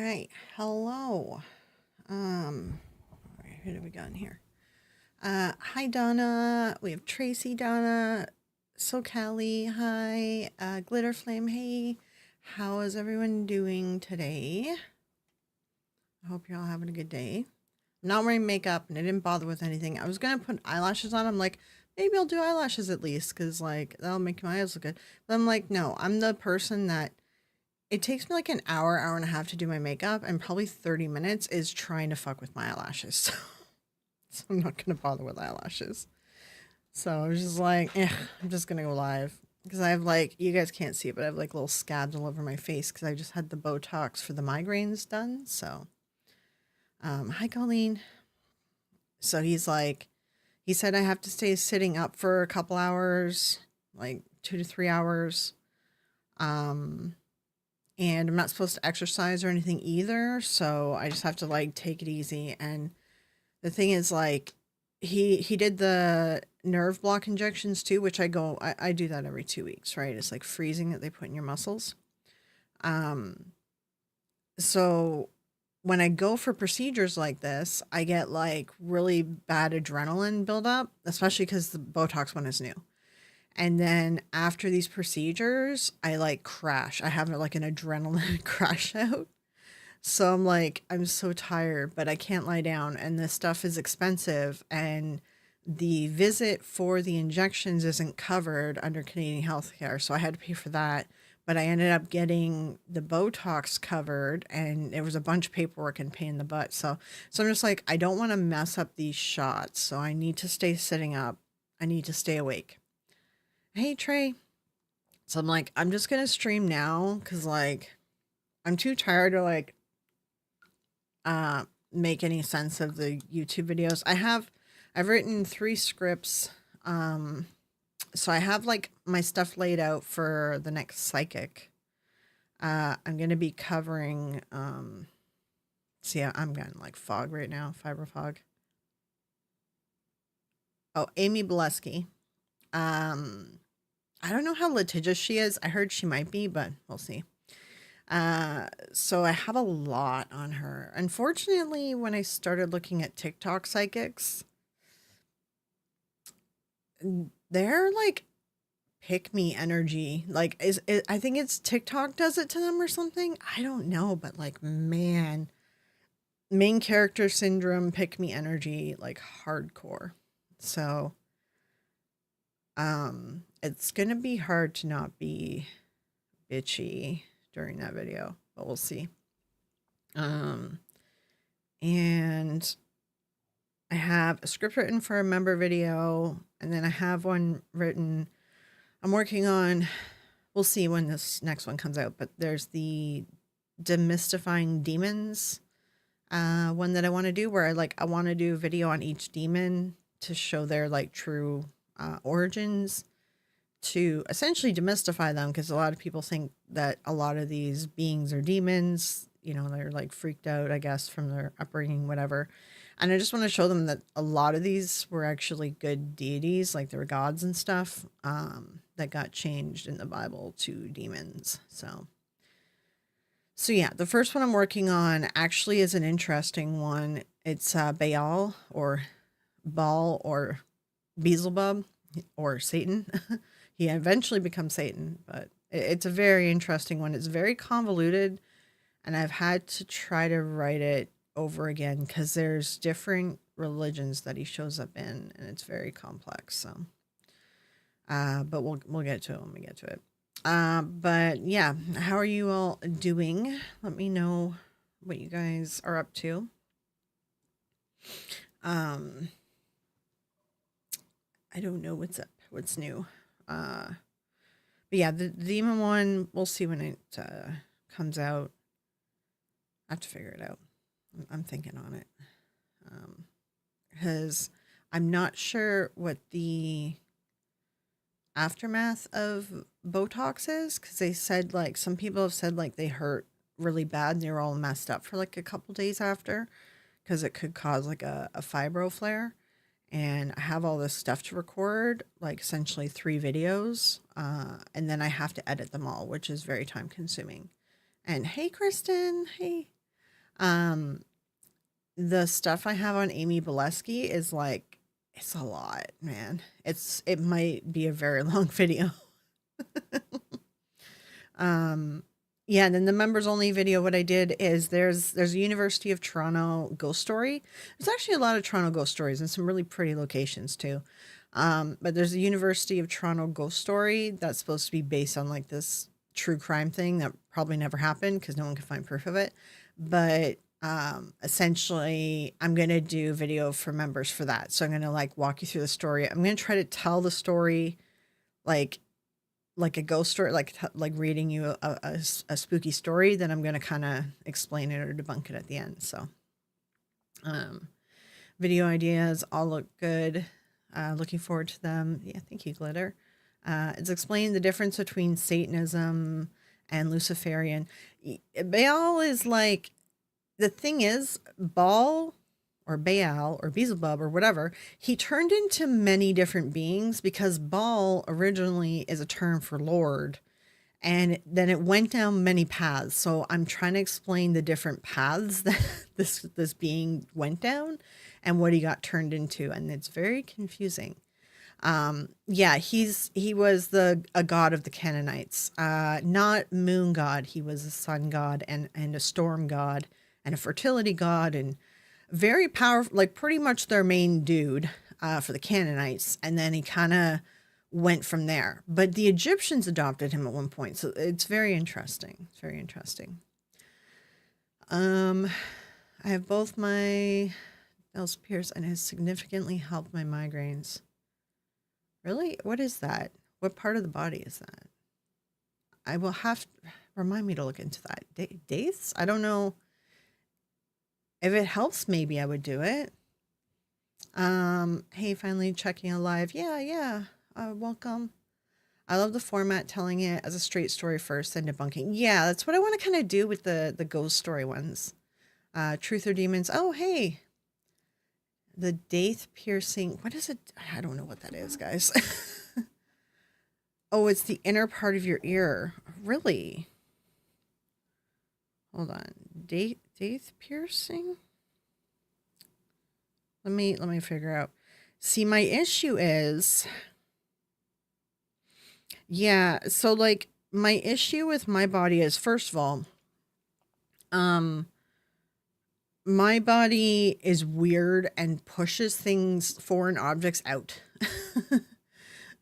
right. Hello. Who do we got in here? Hi Donna. We have Tracy, Donna, So Callie. Hi. Glitter Flame. Hey. How is everyone doing today? I hope you're all having a good day. I'm not wearing makeup and I didn't bother with anything. I was gonna put eyelashes on. I'm like, maybe I'll do eyelashes at least because like that'll make my eyes look good. But I'm like, no, I'm the person that it takes me like an hour and a half to do my makeup, and probably 30 minutes is trying to fuck with my eyelashes. So I'm not going to bother with eyelashes. So I was just like, I'm just going to go live. Because I have like, you guys can't see it, but I have like little scabs all over my face because I just had the Botox for the migraines done. So, hi, Colleen. So he's like, he said I have to stay sitting up for a couple hours, like 2 to 3 hours. Um, and I'm not supposed to exercise or anything either, so I just have to like take it easy. And the thing is like he did the nerve block injections too, which I do that every 2 weeks, right? It's like freezing that they put in your muscles. Um so when I go for procedures like this, I get like really bad adrenaline buildup, especially because the Botox one is new. And then after these procedures, I like crash. I have like an adrenaline crash out. So I'm like, I'm so tired, but I can't lie down. And this stuff is expensive. And the visit for the injections isn't covered under Canadian healthcare. So I had to pay for that. But I ended up getting the Botox covered, and it was a bunch of paperwork and pain in the butt. So I'm just like, I don't want to mess up these shots. So I need to stay sitting up. I need to stay awake. Hey, Trey. So I'm like, I'm just going to stream now because, like, I'm too tired to, like, uh, make any sense of the YouTube videos. I've written 3 scripts. Um, so I have like my stuff laid out for the next psychic. I'm gonna be covering. See, I'm getting like fog right now, fiber fog. Oh, Amy Bolesky. Um, I don't know how litigious she is. I heard she might be, but we'll see. So I have a lot on her. Unfortunately, when I started looking at TikTok psychics, they're like pick me energy. Like I think it's TikTok does it to them or something. I don't know, but like man, main character syndrome, pick me energy, like hardcore. So it's gonna be hard to not be bitchy during that video, but we'll see. Um and I have a script written for a member video, and then I have one written I'm working on. We'll see when this next one comes out, but there's the demystifying demons one that I want to do where I want to do a video on each demon to show their like true origins, to essentially demystify them, because a lot of people think that a lot of these beings are demons. You know, they're like freaked out, I guess, from their upbringing, whatever. And I just want to show them that a lot of these were actually good deities, like they were gods and stuff, that got changed in the Bible to demons. So yeah, the first one I'm working on actually is an interesting one. It's Baal or Baal or Beelzebub or Satan. He eventually becomes Satan, but it's a very interesting one. It's very convoluted, and I've had to try to write it over again because there's different religions that he shows up in, and it's very complex. So, but we'll get to it when we get to it. But yeah, how are you all doing? Let me know what you guys are up to. Um, I don't know what's up, what's new. But yeah, the demon one, we'll see when it comes out. I have to figure it out. I'm thinking on it. Because I'm not sure what the aftermath of Botox is, because they said like some people have said like they hurt really bad and they were all messed up for like a couple days after, because it could cause like a fibro flare. And I have all this stuff to record, like essentially 3 videos, and then I have to edit them all, which is very time consuming. And hey, Kristen, hey. The stuff I have on Amy Bolesky is like, it's a lot, man. It might be a very long video. Um, yeah, and then the members only video, what I did is there's a University of Toronto ghost story. There's actually a lot of Toronto ghost stories and some really pretty locations too. But there's a University of Toronto ghost story that's supposed to be based on like this true crime thing that probably never happened because no one can find proof of it. But essentially, I'm gonna do video for members for that. So I'm gonna like walk you through the story. I'm gonna try to tell the story like a ghost story, like reading you a spooky story. Then I'm gonna kind of explain it or debunk it at the end. So, um, video ideas all look good. Looking forward to them. Yeah, thank you, Glitter. It's explaining the difference between Satanism and Luciferian. Baal is like, the thing is, Baal or Baal or Beelzebub or whatever, he turned into many different beings because Baal originally is a term for Lord. And then it went down many paths. So I'm trying to explain the different paths that this being went down and what he got turned into. And it's very confusing. Yeah, he was a god of the Canaanites, not moon god. He was a sun god and a storm god and a fertility god and very powerful, like pretty much their main dude for the Canaanites. And then he kind of went from there. But the Egyptians adopted him at one point. So it's very interesting. It's very interesting. I have both my nails pierced and it has significantly helped my migraines. Really? What is that? What part of the body is that? I will have to remind me to look into that. Dates? I don't know. If it helps, maybe I would do it. Hey, finally checking a live. Yeah. Welcome. I love the format, telling it as a straight story first, then debunking. Yeah, that's what I want to kind of do with the ghost story ones. Truth or Demons. Oh, hey. The Daith piercing. What is it? I don't know what that is, guys. Oh, it's the inner part of your ear. Really? Hold on. Daith piercing? Let me figure out. See, my issue is, yeah, so like my issue with my body is, first of all, my body is weird and pushes things, foreign objects out.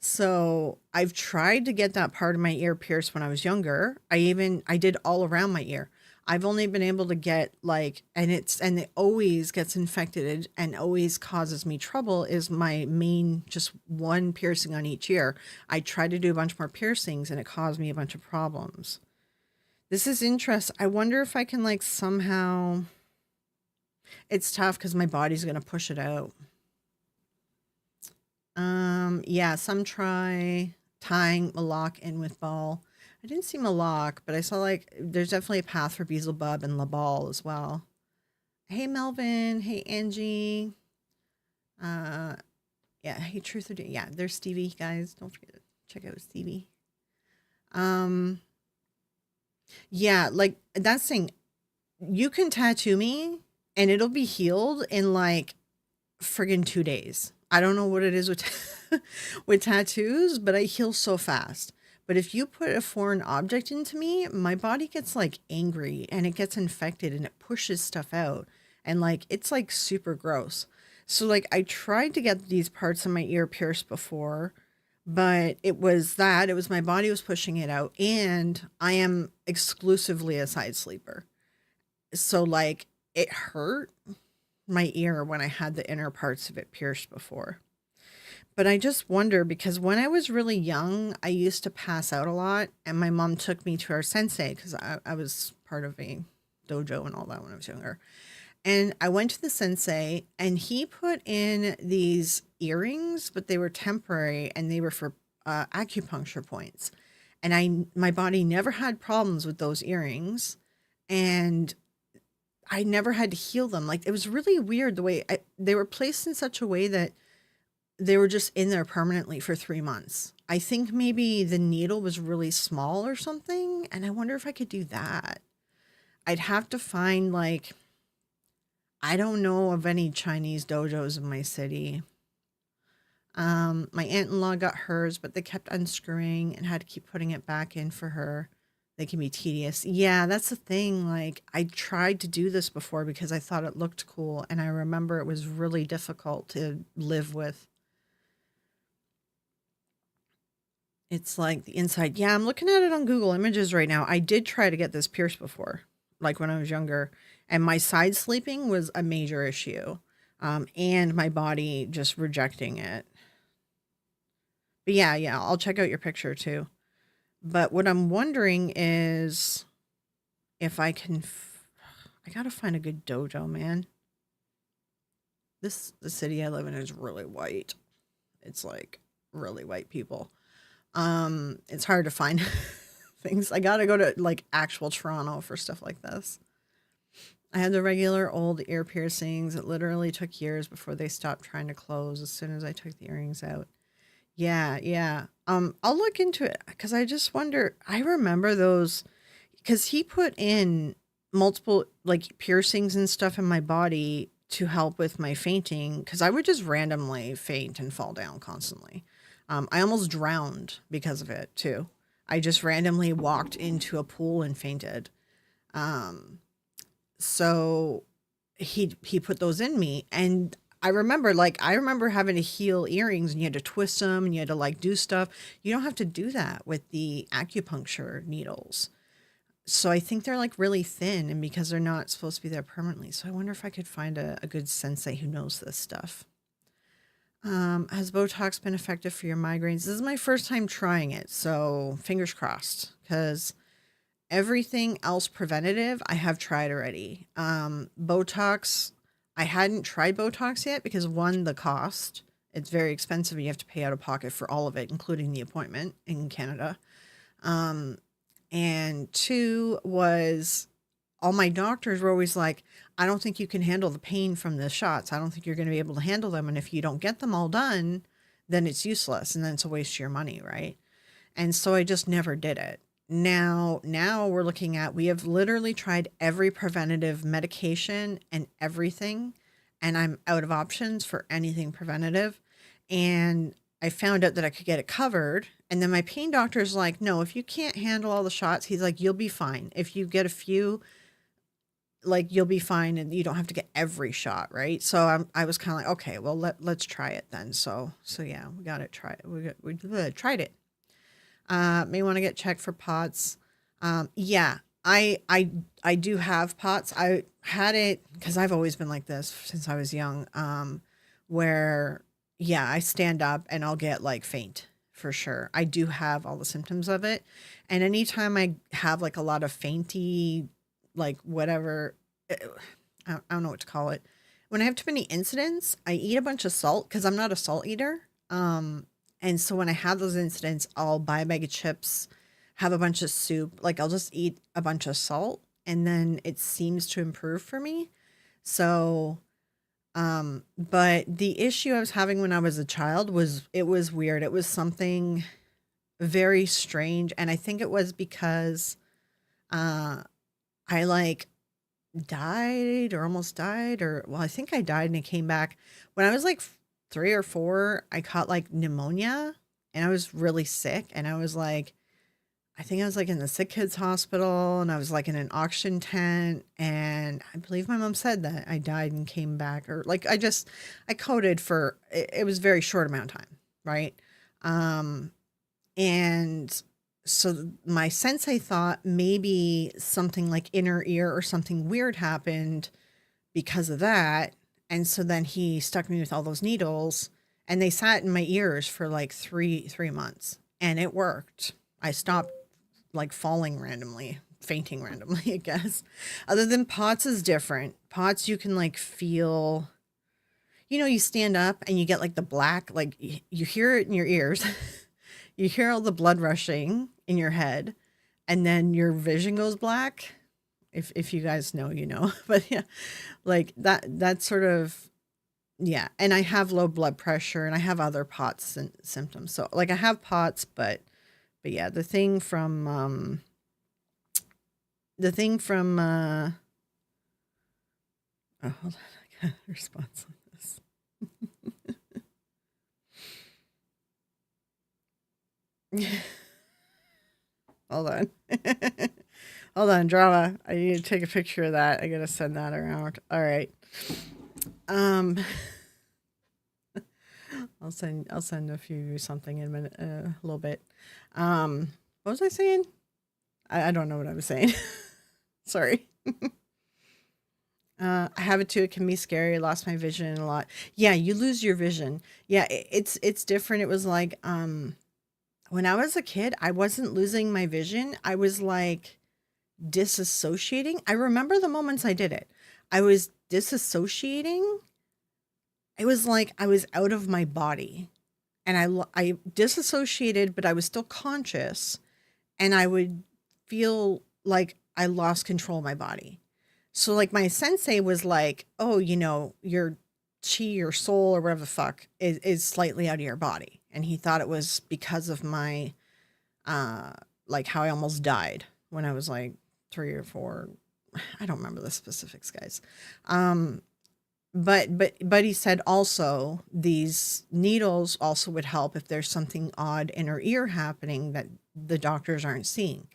So I've tried to get that part of my ear pierced when I was younger. I did all around my ear. I've only been able to get like, and it always gets infected and always causes me trouble, is my main, just one piercing on each ear. I tried to do a bunch more piercings and it caused me a bunch of problems. This is interesting. I wonder if I can like somehow, it's tough because my body's going to push it out. Yeah, some try tying Malak in with ball. I didn't see Malak, but I saw like there's definitely a path for Beelzebub and Labal as well. Hey Melvin, hey Angie. Uh yeah, hey Truth or yeah, there's Stevie, guys. Don't forget to check out Stevie. Yeah, like that's thing. You can tattoo me and it'll be healed in like friggin' 2 days. I don't know what it is with with tattoos, but I heal so fast. But if you put a foreign object into me, my body gets like angry and it gets infected and it pushes stuff out. And like it's like super gross. So like I tried to get these parts of my ear pierced before, but it was my body was pushing it out, and I am exclusively a side sleeper. So like it hurt my ear when I had the inner parts of it pierced before. But I just wonder because when I was really young, I used to pass out a lot, and my mom took me to our sensei because I was part of a dojo and all that when I was younger. And I went to the sensei, and he put in these earrings, but they were temporary and they were for acupuncture points. And my body never had problems with those earrings, and I never had to heal them. Like it was really weird the way they were placed in such a way that they were just in there permanently for 3 months. I think maybe the needle was really small or something. And I wonder if I could do that. I'd have to find like I don't know of any Chinese dojos in my city. My aunt-in-law got hers, but they kept unscrewing and had to keep putting it back in for her. They can be tedious. Yeah, that's the thing. Like, I tried to do this before because I thought it looked cool, and I remember it was really difficult to live with. It's like the inside. Yeah, I'm looking at it on Google Images right now. I did try to get this pierced before, like when I was younger, and my side sleeping was a major issue, and my body just rejecting it. But yeah, yeah, I'll check out your picture too. But what I'm wondering is if I can. I gotta find a good dojo, man. The city I live in is really white. It's like really white people. It's hard to find things. I gotta go to like actual Toronto for stuff like this. I had the regular old ear piercings. It literally took years before they stopped trying to close as soon as I took the earrings out. Yeah, yeah. I'll look into it because I just wonder. I remember those because he put in multiple like piercings and stuff in my body to help with my fainting because I would just randomly faint and fall down constantly. I almost drowned because of it too. I just randomly walked into a pool and fainted. Um, so he put those in me, and I remember having to heal earrings, and you had to twist them, and you had to like do stuff. You don't have to do that with the acupuncture needles. So I think they're like really thin, and because they're not supposed to be there permanently. So I wonder if I could find a good sensei who knows this stuff. Has Botox been effective for your migraines? This is my first time trying it, so fingers crossed. Because everything else preventative I have tried already. Botox, I hadn't tried Botox yet because one, the cost. It's very expensive and you have to pay out of pocket for all of it, including the appointment in Canada. Um, and two was all my doctors were always like, I don't think you can handle the pain from the shots. I don't think you're going to be able to handle them. And if you don't get them all done, then it's useless and then it's a waste of your money, right? And so I just never did it. Now we're looking at we have literally tried every preventative medication and everything, and I'm out of options for anything preventative. And I found out that I could get it covered. And then my pain doctor's like, no, if you can't handle all the shots, he's like, you'll be fine. If you get a few, like you'll be fine and you don't have to get every shot, right? So I was kind of like, okay, well let's try it then. So yeah, we got it. Try it. We tried it. May want to get checked for POTS. Yeah, I do have POTS. I had it because I've always been like this since I was young. Where yeah, I stand up and I'll get like faint for sure. I do have all the symptoms of it, and anytime I have like a lot of fainty, like whatever, I don't know what to call it. When I have too many incidents, I eat a bunch of salt because I'm not a salt eater. And so when I have those incidents, I'll buy a bag of chips, have a bunch of soup. Like I'll just eat a bunch of salt and then it seems to improve for me. So, but the issue I was having when I was a child was it was weird. It was something very strange. And I think it was because uh, I like died or almost died, or well, I think I died and it came back. When I was like 3 or 4, I caught like pneumonia and I was really sick. And I was like, I think I was like in the sick kids hospital and I was like in an oxygen tent. And I believe my mom said that I died and came back, or like I coded for it was a very short amount of time, right? Um, and so my sensei thought maybe something like inner ear or something weird happened because of that. And so then he stuck me with all those needles and they sat in my ears for like three months and it worked. I stopped like falling randomly, fainting randomly, I guess. Other than POTS is different. POTS you can like feel, you stand up and you get like the black, like you hear it in your ears. You hear all the blood rushing in your head and then your vision goes black. If you guys know, you know. But yeah, like that sort of yeah. And I have low blood pressure and I have other POTS symptoms. So like I have POTS, but yeah, the thing from Oh, hold on. I got a response on this. Hold on. Hold on, drama. I need to take a picture of that. I gotta send that around. All right. Um, I'll send a few something in a minute, a little bit. What was I saying? I don't know what I was saying. Sorry. I have it too. It can be scary. I lost my vision a lot. Yeah, you lose your vision. Yeah, it's different. It was like when I was a kid, I wasn't losing my vision. I was like disassociating. I remember the moments I did it. I was disassociating. It was like I was out of my body, and I disassociated, but I was still conscious, and I would feel like I lost control of my body. So like my sensei was like, "Oh, your chi, your soul, or whatever the fuck is slightly out of your body," and he thought it was because of my uh like how I almost died when I was like 3 or 4. I don't remember the specifics, guys. Um, but he said also these needles also would help if there's something odd in her ear happening that the doctors aren't seeing.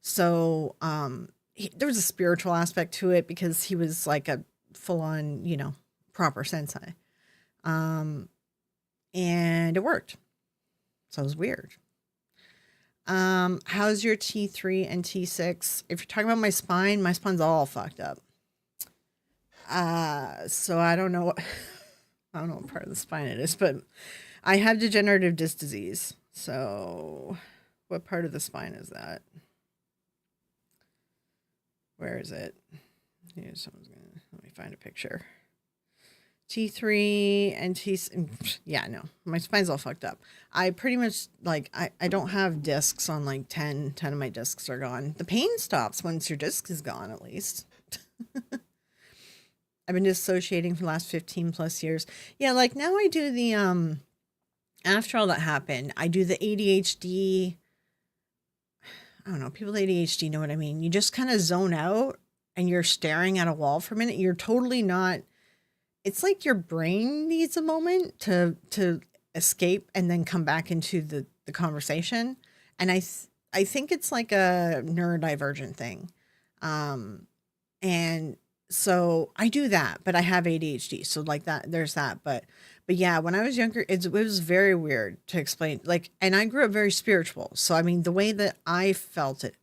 So there was a spiritual aspect to it because he was like a full on, proper sensei. Um, and it worked. So it was weird. How's your T3 and T6? If you're talking about my spine's all fucked up. So I don't know I don't know what part of the spine it is, but I have degenerative disc disease. So what part of the spine is that? Where is it? Let me find a picture. T3 and T. Yeah, no, my spine's all fucked up. I pretty much like I don't have discs on like 10 of my discs are gone. The pain stops once your disc is gone, at least. I've been dissociating for the last 15 plus years. Yeah, like now I do the after all that happened, I do the ADHD. I don't know, people with ADHD know what I mean. You just kind of zone out and you're staring at a wall for a minute. You're totally not. It's like your brain needs a moment to escape and then come back into the conversation. And I think it's like a neurodivergent thing. And so I do that, but I have ADHD. So like that, there's that. But yeah, when I was younger, it was very weird to explain. Like, and I grew up very spiritual. So I mean, the way that I felt it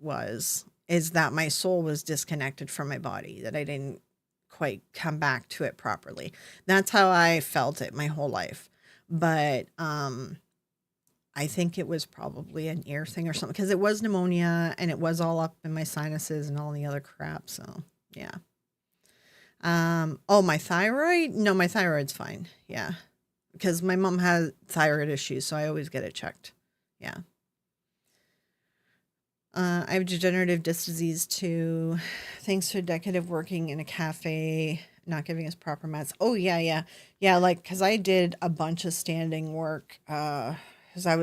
is that my soul was disconnected from my body, that I didn't quite come back to it properly. That's how I felt it my whole life. But I think it was probably an ear thing or something because it was pneumonia and it was all up in my sinuses and all the other crap. So yeah. Oh, my thyroid? No, my thyroid's fine. Yeah. Because my mom has thyroid issues, so I always get it checked. Yeah. I have degenerative disc disease too, thanks to a decade of working in a cafe, not giving us proper meds. Oh yeah, yeah, yeah. Like, cause I did a bunch of standing work. Cause I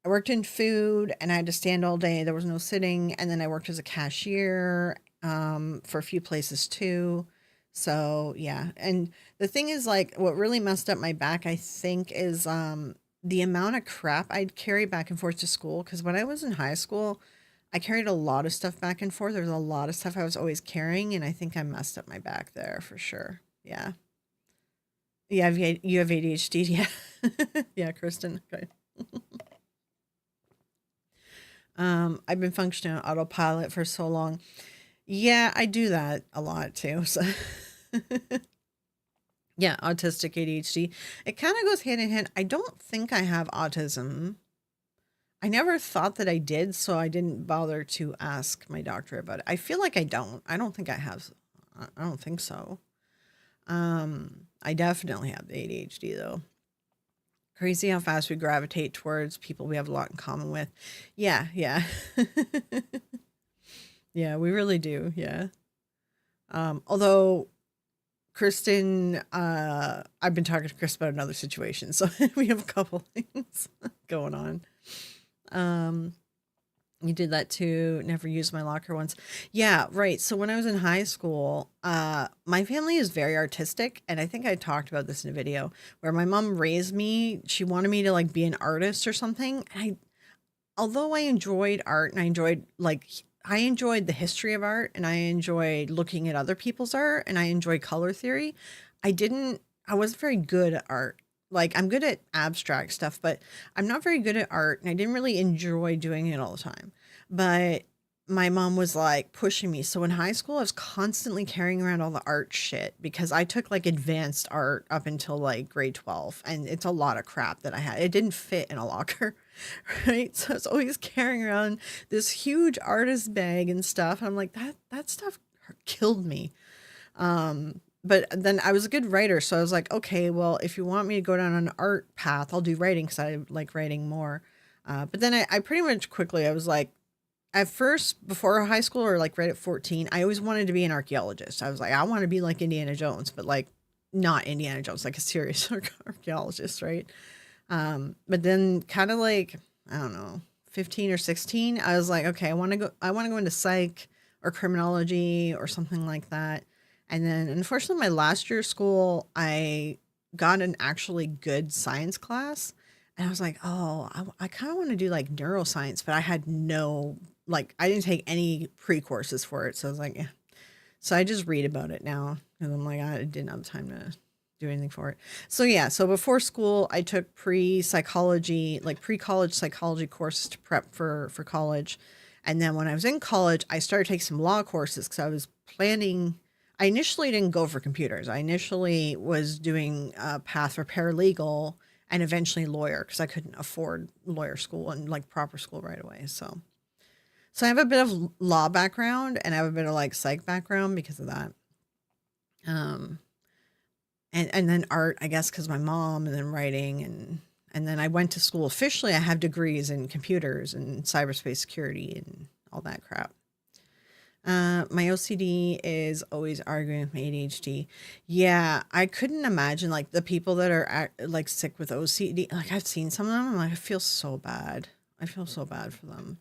worked in food and I had to stand all day. There was no sitting, and then I worked as a cashier, for a few places too. So yeah, and the thing is, like, what really messed up my back, I think, is the amount of crap I'd carry back and forth to school. Because when I was in high school, I carried a lot of stuff back and forth. There was a lot of stuff I was always carrying, and I think I messed up my back there for sure. Yeah. Yeah, you have ADHD. Yeah. Yeah, Kristen. Okay. I've been functioning on autopilot for so long. Yeah, I do that a lot too. So yeah, autistic ADHD. It kind of goes hand in hand. I don't think I have autism. I never thought that I did, so I didn't bother to ask my doctor about it. I feel like I don't. I don't think I have. I don't think so. I definitely have the ADHD though. Crazy how fast we gravitate towards people we have a lot in common with. Yeah, yeah. Yeah, we really do. Yeah. Although Kristen, I've been talking to Chris about another situation, so we have a couple things going on. Um, You did that too. Never used my locker once. Yeah, right. So when I was in high school, my family is very artistic, and I think I talked about this in a video where my mom raised me. She wanted me to like be an artist or something. Although I enjoyed art and I enjoyed the history of art and I enjoyed looking at other people's art and I enjoy color theory. I wasn't very good at art. Like I'm good at abstract stuff, but I'm not very good at art and I didn't really enjoy doing it all the time. But my mom was like pushing me. So in high school, I was constantly carrying around all the art shit because I took like advanced art up until like grade 12 and it's a lot of crap that I had. It didn't fit in a locker. Right? So I was always carrying around this huge artist bag and stuff. I'm like, that stuff killed me. But then I was a good writer, so I was like, okay, well, if you want me to go down an art path, I'll do writing because I like writing more. But then I pretty much quickly I was like, at first before high school or like right at 14, I always wanted to be an archaeologist. I was like, I want to be like Indiana Jones, but like not Indiana Jones, like a serious archaeologist, right? But then kind of like, I don't know, 15 or 16, I was like, okay, I want to go into psych or criminology or something like that. And then unfortunately my last year of school, I got an actually good science class and I was like, oh, I kind of want to do like neuroscience, but I had no, like, I didn't take any pre-courses for it. So I was like, yeah. So I just read about it now because I'm like, I didn't have time to do anything for it. So yeah, so before school, I took pre-psychology, like pre-college psychology courses to prep for college. And then when I was in college, I started taking some law courses because I was planning. I initially didn't go for computers. I initially was doing a path for paralegal and eventually lawyer because I couldn't afford lawyer school and like proper school right away. So I have a bit of law background and I have a bit of like psych background because of that. Um, and then art, I guess, because my mom, and then writing, and then I went to school officially. I have degrees in computers and cyberspace security and all that crap. My OCD is always arguing with my ADHD. Yeah, I couldn't imagine like the people that are like sick with OCD. Like I've seen some of them. I'm like, I feel so bad. I feel so bad for them.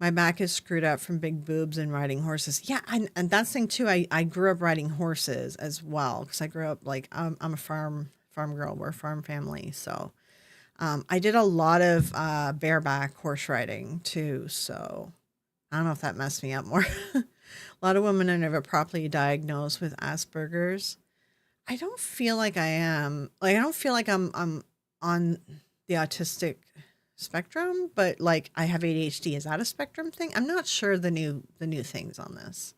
My back is screwed up from big boobs and riding horses. Yeah, and that's the thing too. I grew up riding horses as well because I grew up like I'm a farm girl. We're a farm family, so I did a lot of bareback horse riding too. So I don't know if that messed me up more. A lot of women are never properly diagnosed with Asperger's. I don't feel like I am. Like I don't feel like I'm on the autistic spectrum, but like I have ADHD. Is that a spectrum thing? I'm not sure the new things on this.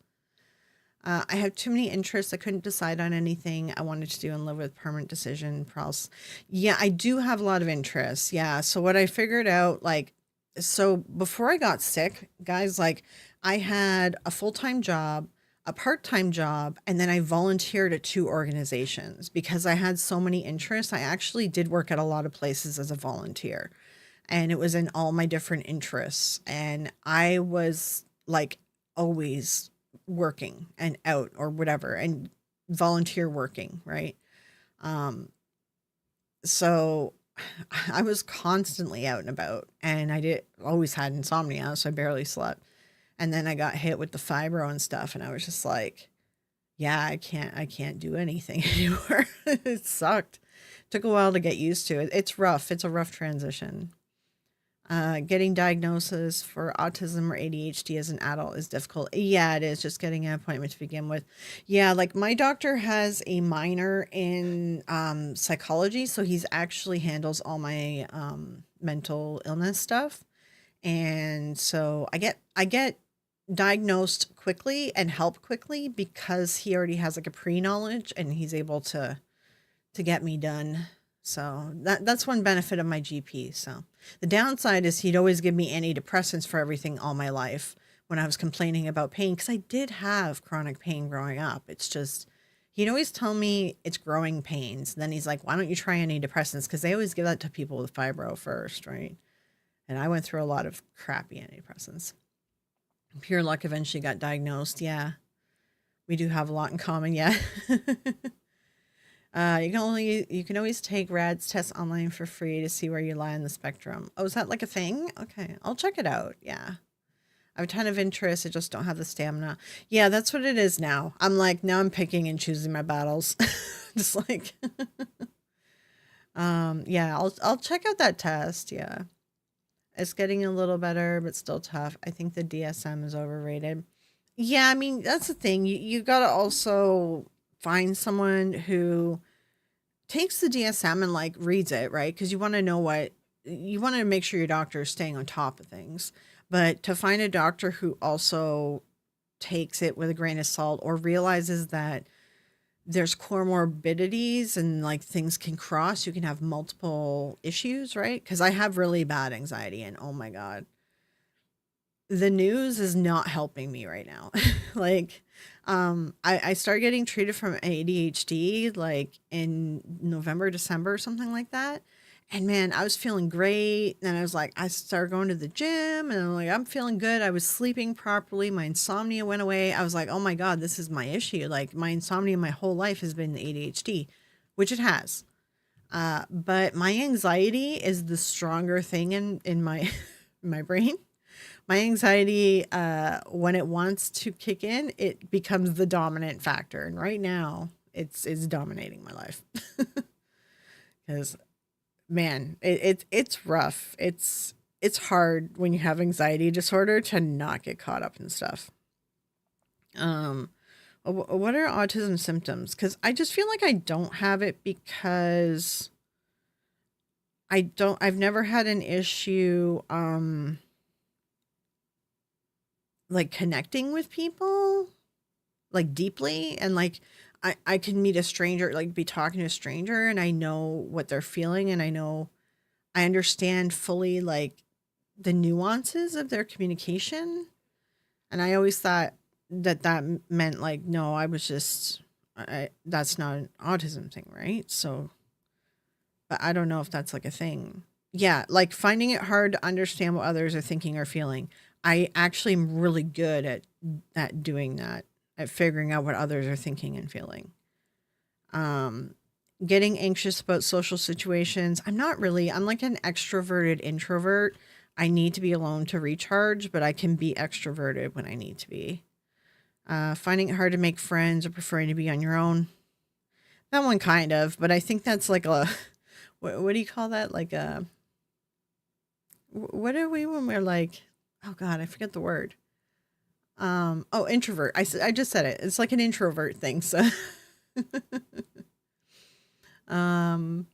I have too many interests. I couldn't decide on anything I wanted to do and live with permanent decision paralysis. Yeah, I do have a lot of interests. Yeah. So what I figured out, like, so before I got sick, guys, like I had a full-time job, a part-time job, and then I volunteered at two organizations because I had so many interests. I actually did work at a lot of places as a volunteer and it was in all my different interests. And I was like always working and out or whatever and volunteer working, right? Um, so I was constantly out and about and I did always had insomnia, so I barely slept. And then I got hit with the fibro and stuff and I was just like, yeah, I can't do anything anymore. It sucked. Took a while to get used to it. It's rough. It's a rough transition. Getting diagnosis for autism or ADHD as an adult is difficult. Yeah, it is just getting an appointment to begin with. Yeah, like my doctor has a minor in psychology, so he's actually handles all my mental illness stuff. And so I get diagnosed quickly and help quickly because he already has like a pre-knowledge and he's able to get me done. So that's one benefit of my GP. So the downside is he'd always give me antidepressants for everything all my life when I was complaining about pain because I did have chronic pain growing up. It's just he'd always tell me it's growing pains. Then he's like, "Why don't you try antidepressants?" Because they always give that to people with fibro first, right? And I went through a lot of crappy antidepressants. Pure luck eventually got diagnosed. Yeah, we do have a lot in common. Yeah. You can always take RADS tests online for free to see where you lie on the spectrum. Oh, is that like a thing? Okay, I'll check it out. Yeah. I have a ton of interest. I just don't have the stamina. Yeah, that's what it is now. I'm like, now I'm picking and choosing my battles. Just like, yeah, I'll check out that test. Yeah. It's getting a little better, but still tough. I think the DSM is overrated. Yeah, I mean, that's the thing. You got to also find someone who takes the DSM and like reads it, right? Because you want to know what you want to make sure your doctor is staying on top of things. But to find a doctor who also takes it with a grain of salt or realizes that there's comorbidities and like things can cross, you can have multiple issues, right? Because I have really bad anxiety, and oh my God, the news is not helping me right now. Like, I started getting treated from ADHD like in November, December, something like that. And man, I was feeling great. And I was like, I started going to the gym and I'm like, I'm feeling good. I was sleeping properly. My insomnia went away. I was like, oh my God, this is my issue. Like my insomnia my whole life has been ADHD, which it has. But my anxiety is the stronger thing in my, my brain. My anxiety, when it wants to kick in, it becomes the dominant factor. And right now, it's dominating my life. Because man, it's rough. It's hard when you have anxiety disorder to not get caught up in stuff. Um, what are autism symptoms? Because I just feel like I don't have it because I've never had an issue. Like connecting with people like deeply and like I can meet a stranger, like be talking to a stranger and I know what they're feeling and I understand fully like the nuances of their communication. And I always thought that meant like, no, I was just, that's not an autism thing, right? So, but I don't know if that's like a thing. Yeah, like finding it hard to understand what others are thinking or feeling. I actually am really good at doing that, at figuring out what others are thinking and feeling. Um, Getting anxious about social situations. I'm not really. I'm like an extroverted introvert. I need to be alone to recharge, but I can be extroverted when I need to be. Finding it hard to make friends or preferring to be on your own. That one kind of, but I think that's like a what do you call that? Like a what are we when we're like, oh God, I forget the word. Oh, introvert. I just said it. It's like an introvert thing. So, um,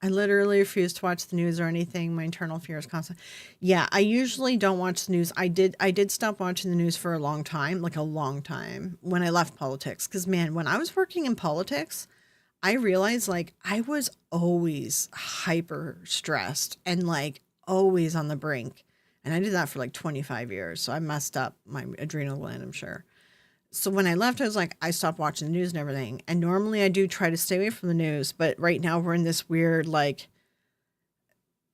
I literally refuse to watch the news or anything. My internal fear is constant. Yeah, I usually don't watch the news. I did stop watching the news for a long time, like a long time when I left politics. Because man, when I was working in politics, I realized like I was always hyper stressed and like always on the brink. And I did that for like 25 years. So I messed up my adrenal gland, I'm sure. So when I left, I was like, I stopped watching the news and everything. And normally I do try to stay away from the news. But right now we're in this weird, like,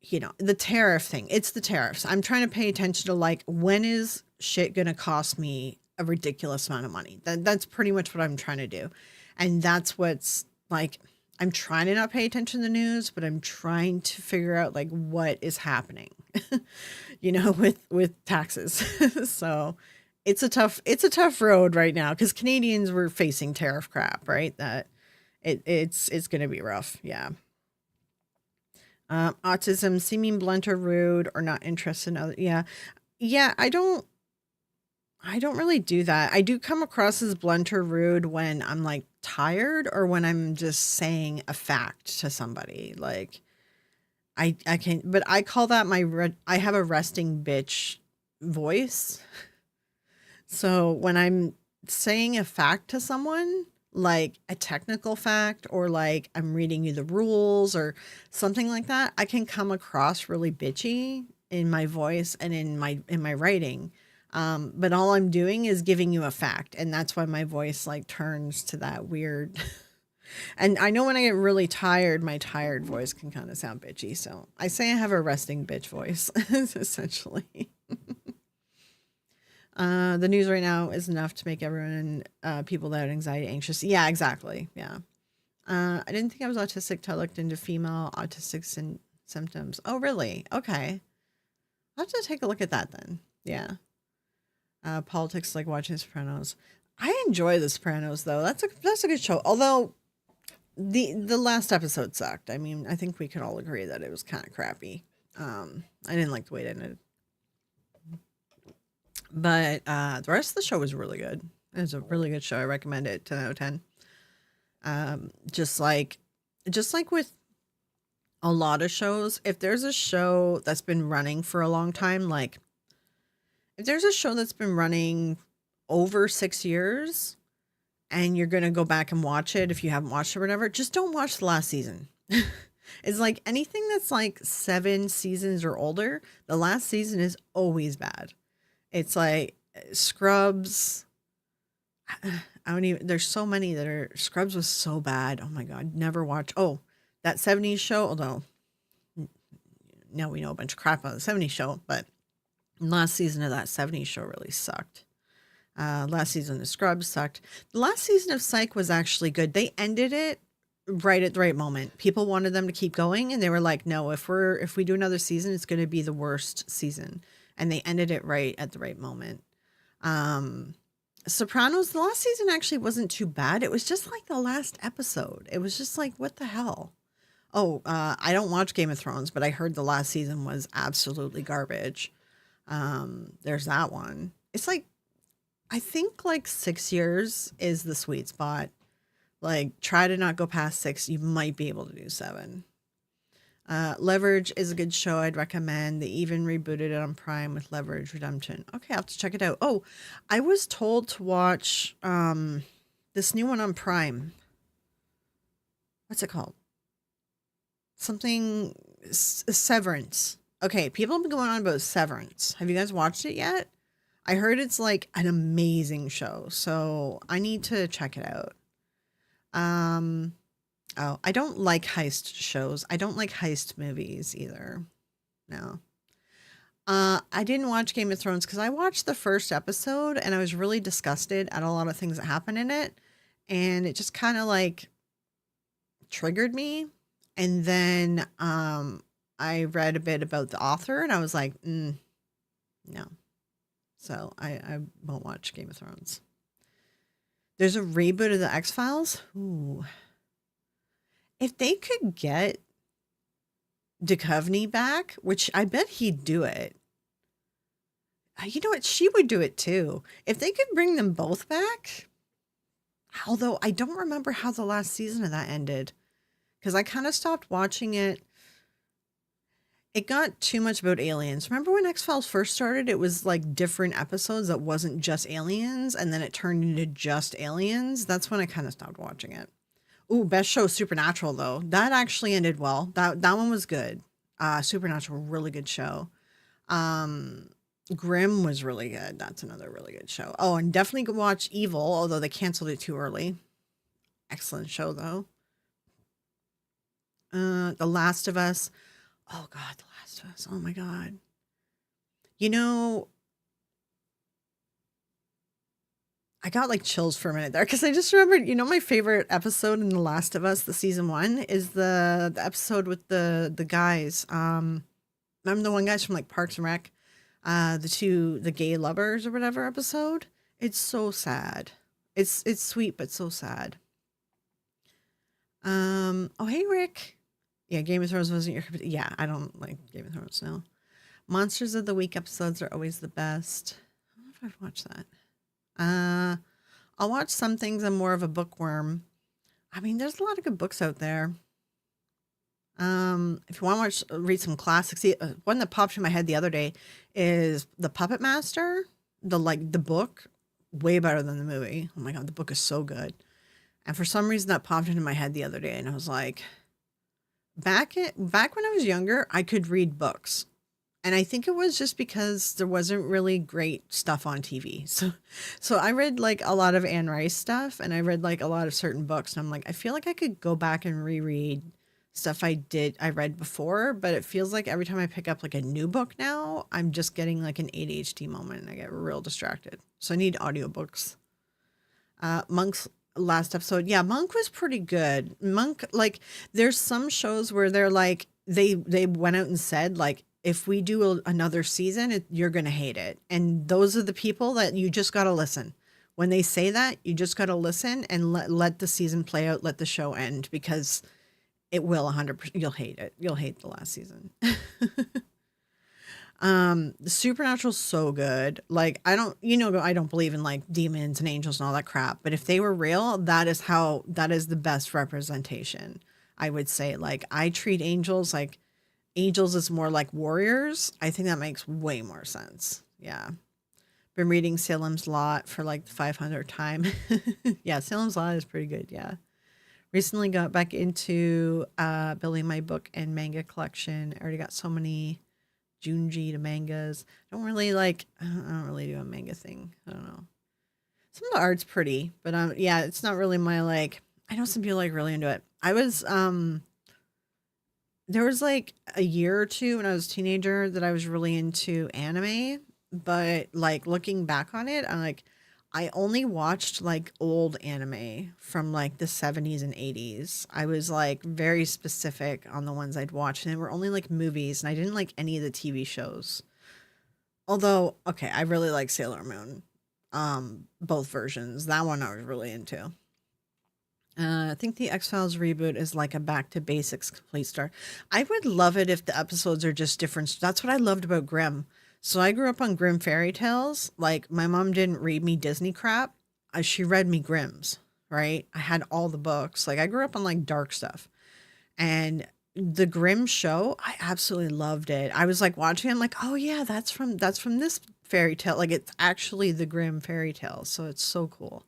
the tariff thing. It's the tariffs. I'm trying to pay attention to like, when is shit going to cost me a ridiculous amount of money? That's pretty much what I'm trying to do. And that's what's like, I'm trying to not pay attention to the news, but I'm trying to figure out like what is happening, with taxes. So it's a tough road right now because Canadians were facing tariff crap, right? That it's going to be rough. Yeah. Autism, seeming blunt or rude or not interested in other. Yeah. Yeah. I don't really do that. I do come across as blunt or rude when I'm like tired or when I'm just saying a fact to somebody. Like I can, but I call that I have a resting bitch voice. So when I'm saying a fact to someone, like a technical fact or like I'm reading you the rules or something like that, I can come across really bitchy in my voice and in my writing. But all I'm doing is giving you a fact, and that's why my voice like turns to that weird. And I know when I get really tired, my tired voice can kind of sound bitchy. So I say I have a resting bitch voice, essentially. The news right now is enough to make everyone, people that have anxiety, anxious. Yeah, exactly. Yeah. I didn't think I was autistic till I looked into female autistic symptoms. Oh, really? Okay. I'll have to take a look at that then. Yeah. Politics like watching Sopranos. I enjoy The Sopranos though. That's a good show. Although the last episode sucked. I mean, I think we could all agree that it was kind of crappy. I didn't like the way it ended, but the rest of the show was really good. It was a really good show. I recommend it. 10 out of 10. Just like with a lot of shows, if there's a show that's been running for a long time, like if there's a show that's been running over 6 years and you're going to go back and watch it if you haven't watched it or whatever, just don't watch the last season. It's like anything that's like 7 seasons or older, the last season is always bad. It's like Scrubs. I don't even, there's so many that are, Scrubs was so bad. Oh my God, never watch. Oh, that 70s show, although now we know a bunch of crap about the 70s show, but last season of that 70s show really sucked. Last season of Scrubs sucked. The last season of Psych was actually good. They ended it right at the right moment. People wanted them to keep going, and they were like, "No, if we do another season, it's going to be the worst season." And they ended it right at the right moment. Sopranos, the last season actually wasn't too bad. It was just like the last episode. It was just like, what the hell? Oh, I don't watch Game of Thrones, but I heard the last season was absolutely garbage. There's that one. It's like, I think like 6 years is the sweet spot. Like, try to not go past 6. You might be able to do 7. Leverage is a good show. I'd recommend. They even rebooted it on Prime with Leverage Redemption. Okay, I'll have to check it out. Oh, I was told to watch this new one on Prime. What's it called? Something Severance. Okay, people have been going on about Severance. Have you guys watched it yet? I heard it's like an amazing show, so I need to check it out. Oh, I don't like heist shows. I don't like heist movies either. No. I didn't watch Game of Thrones because I watched the first episode and I was really disgusted at a lot of things that happen in it. And it just kind of like triggered me. And then I read a bit about the author and I was like, no. So I won't watch Game of Thrones. There's a reboot of the X-Files. Ooh. If they could get Duchovny back, which I bet he'd do it. You know what? She would do it too. If they could bring them both back. Although I don't remember how the last season of that ended. Because I kind of stopped watching it. It got too much about aliens. Remember when X-Files first started? It was like different episodes that wasn't just aliens. And then it turned into just aliens. That's when I kind of stopped watching it. Ooh, best show Supernatural though. That actually ended well. That one was good. Supernatural, really good show. Grimm was really good. That's another really good show. Oh, and definitely go watch Evil, although they canceled it too early. Excellent show though. The Last of Us. Oh God, The Last of Us. Oh my God. You know, I got like chills for a minute there because I just remembered, my favorite episode in The Last of Us, the season 1, is the episode with the guys. Remember the one guys from like Parks and Rec, the gay lovers or whatever episode. It's so sad. It's sweet but so sad. Oh hey Rick, yeah, Game of Thrones wasn't your, yeah, I don't like Game of Thrones. No, Monsters of the Week episodes are always the best. I don't know if I've watched that. I'll watch some things. I'm more of a bookworm. I mean, there's a lot of good books out there. If you want to read some classics, one that popped in my head the other day is The Puppet Master. The book, way better than the movie. Oh my God, the book is so good. And for some reason that popped into my head the other day, and I was like, back when I was younger, I could read books. And I think it was just because there wasn't really great stuff on TV. So I read like a lot of Anne Rice stuff and I read like a lot of certain books. And I'm like, I feel like I could go back and reread stuff I read before, but it feels like every time I pick up like a new book now, I'm just getting like an ADHD moment and I get real distracted. So I need audiobooks. Monk's last episode. Yeah, Monk was pretty good. Monk, like there's some shows where they're like, they went out and said like, if we do another season, you're going to hate it. And those are the people that you just got to listen. When they say that, you just got to listen and let the season play out, let the show end, because it will 100%. You'll hate it. You'll hate the last season. The Supernatural's so good. Like, I don't believe in like demons and angels and all that crap, but if they were real, that is the best representation. I would say, like, I treat angels as more like warriors. I think that makes way more sense. Yeah. Been reading Salem's Lot for like the 500th time. Yeah, Salem's Lot is pretty good. Yeah. Recently got back into building my book and manga collection. I already got so many Junji to mangas. I don't really do a manga thing. I don't know. Some of the art's pretty, but yeah, it's not really my like. I know some people like really into it. I was there was like a year or two when I was a teenager that I was really into anime, but like looking back on it, I'm like, I only watched like old anime from like the 70s and 80s. I was like very specific on the ones I'd watch, and they were only like movies, and I didn't like any of the TV shows. Although, okay, I really like Sailor Moon. Both versions. That one I was really into. I think the X Files reboot is like a back to basics complete start. I would love it if the episodes are just different. That's what I loved about Grimm. So I grew up on Grimm fairy tales. Like, my mom didn't read me Disney crap. She read me Grimm's, right? I had all the books. Like, I grew up on like dark stuff. And the Grimm show, I absolutely loved it. I was like watching it, I'm like, oh yeah, that's from this fairy tale. Like, it's actually the Grimm fairy tales. So it's so cool.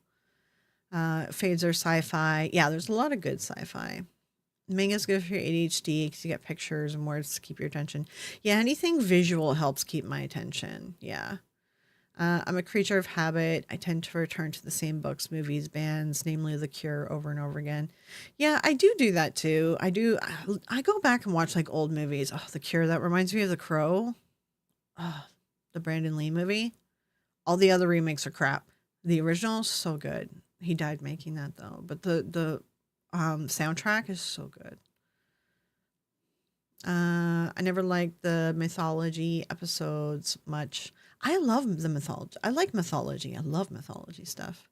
Fades are sci-fi. Yeah, there's a lot of good sci-fi. Manga's good for your ADHD because you get pictures and words to keep your attention. Yeah, anything visual helps keep my attention. Yeah. I'm a creature of habit. I tend to return to the same books, movies, bands, namely The Cure, over and over again. Yeah, I do that too. I do. I go back and watch like old movies. Oh, The Cure. That reminds me of The Crow. Oh, the Brandon Lee movie. All the other remakes are crap. The original is so good. He died making that though, but the soundtrack is so good. I never liked the mythology episodes much. I love the mythology. I like mythology. I love mythology stuff.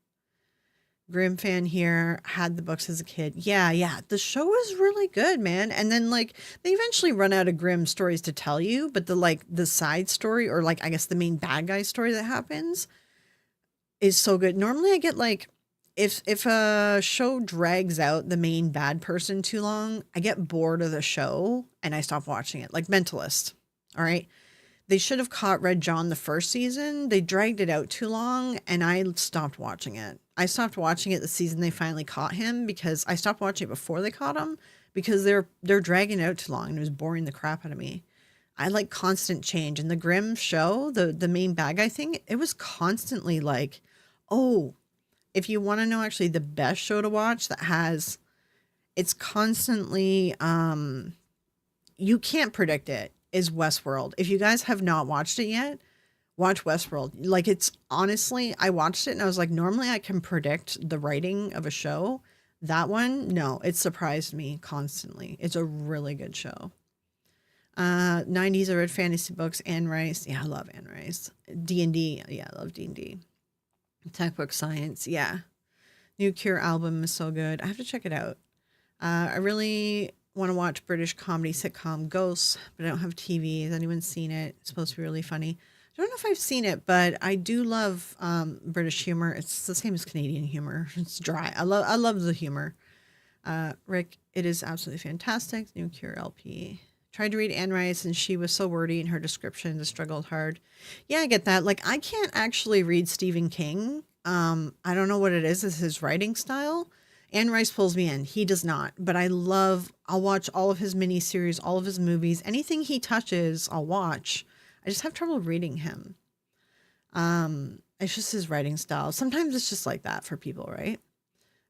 Grimm fan here, had the books as a kid. Yeah, yeah. The show was really good, man. And then like they eventually run out of Grimm stories to tell you, but the side story, or like I guess the main bad guy story that happens, is so good. Normally I get like, if a show drags out the main bad person too long, I get bored of the show and I stop watching it. Like Mentalist. All right. They should have caught Red John the first season. They dragged it out too long and I stopped watching it. I stopped watching it the season they finally caught him, because I stopped watching it before they caught him, because they're dragging it out too long and it was boring the crap out of me. I like constant change. And the Grimm show, the main bad guy thing, it was constantly like, oh, if you want to know actually the best show to watch that has, it's constantly you can't predict it, is Westworld. If you guys have not watched it yet, watch Westworld. Like, it's honestly, I watched it and I was like, normally I can predict the writing of a show. That one, no, it surprised me constantly. It's a really good show. 90s I read fantasy books. Anne Rice. Yeah, I love Anne Rice. D&D. Yeah, I love D&D. Textbook science. Yeah. New Cure album is so good. I have to check it out. I really want to watch British comedy sitcom Ghosts, but I don't have TV. Has anyone seen it? It's supposed to be really funny. I don't know if I've seen it, but I do love British humor. It's the same as Canadian humor. It's dry. I love the humor. Rick, it is absolutely fantastic. New Cure LP. Tried to read Anne Rice and she was so wordy in her descriptions. I struggled hard. Yeah, I get that. Like, I can't actually read Stephen King. I don't know what it is. It's his writing style. Anne Rice pulls me in. He does not. But I'll watch all of his miniseries, all of his movies. Anything he touches, I'll watch. I just have trouble reading him. It's just his writing style. Sometimes it's just like that for people, right?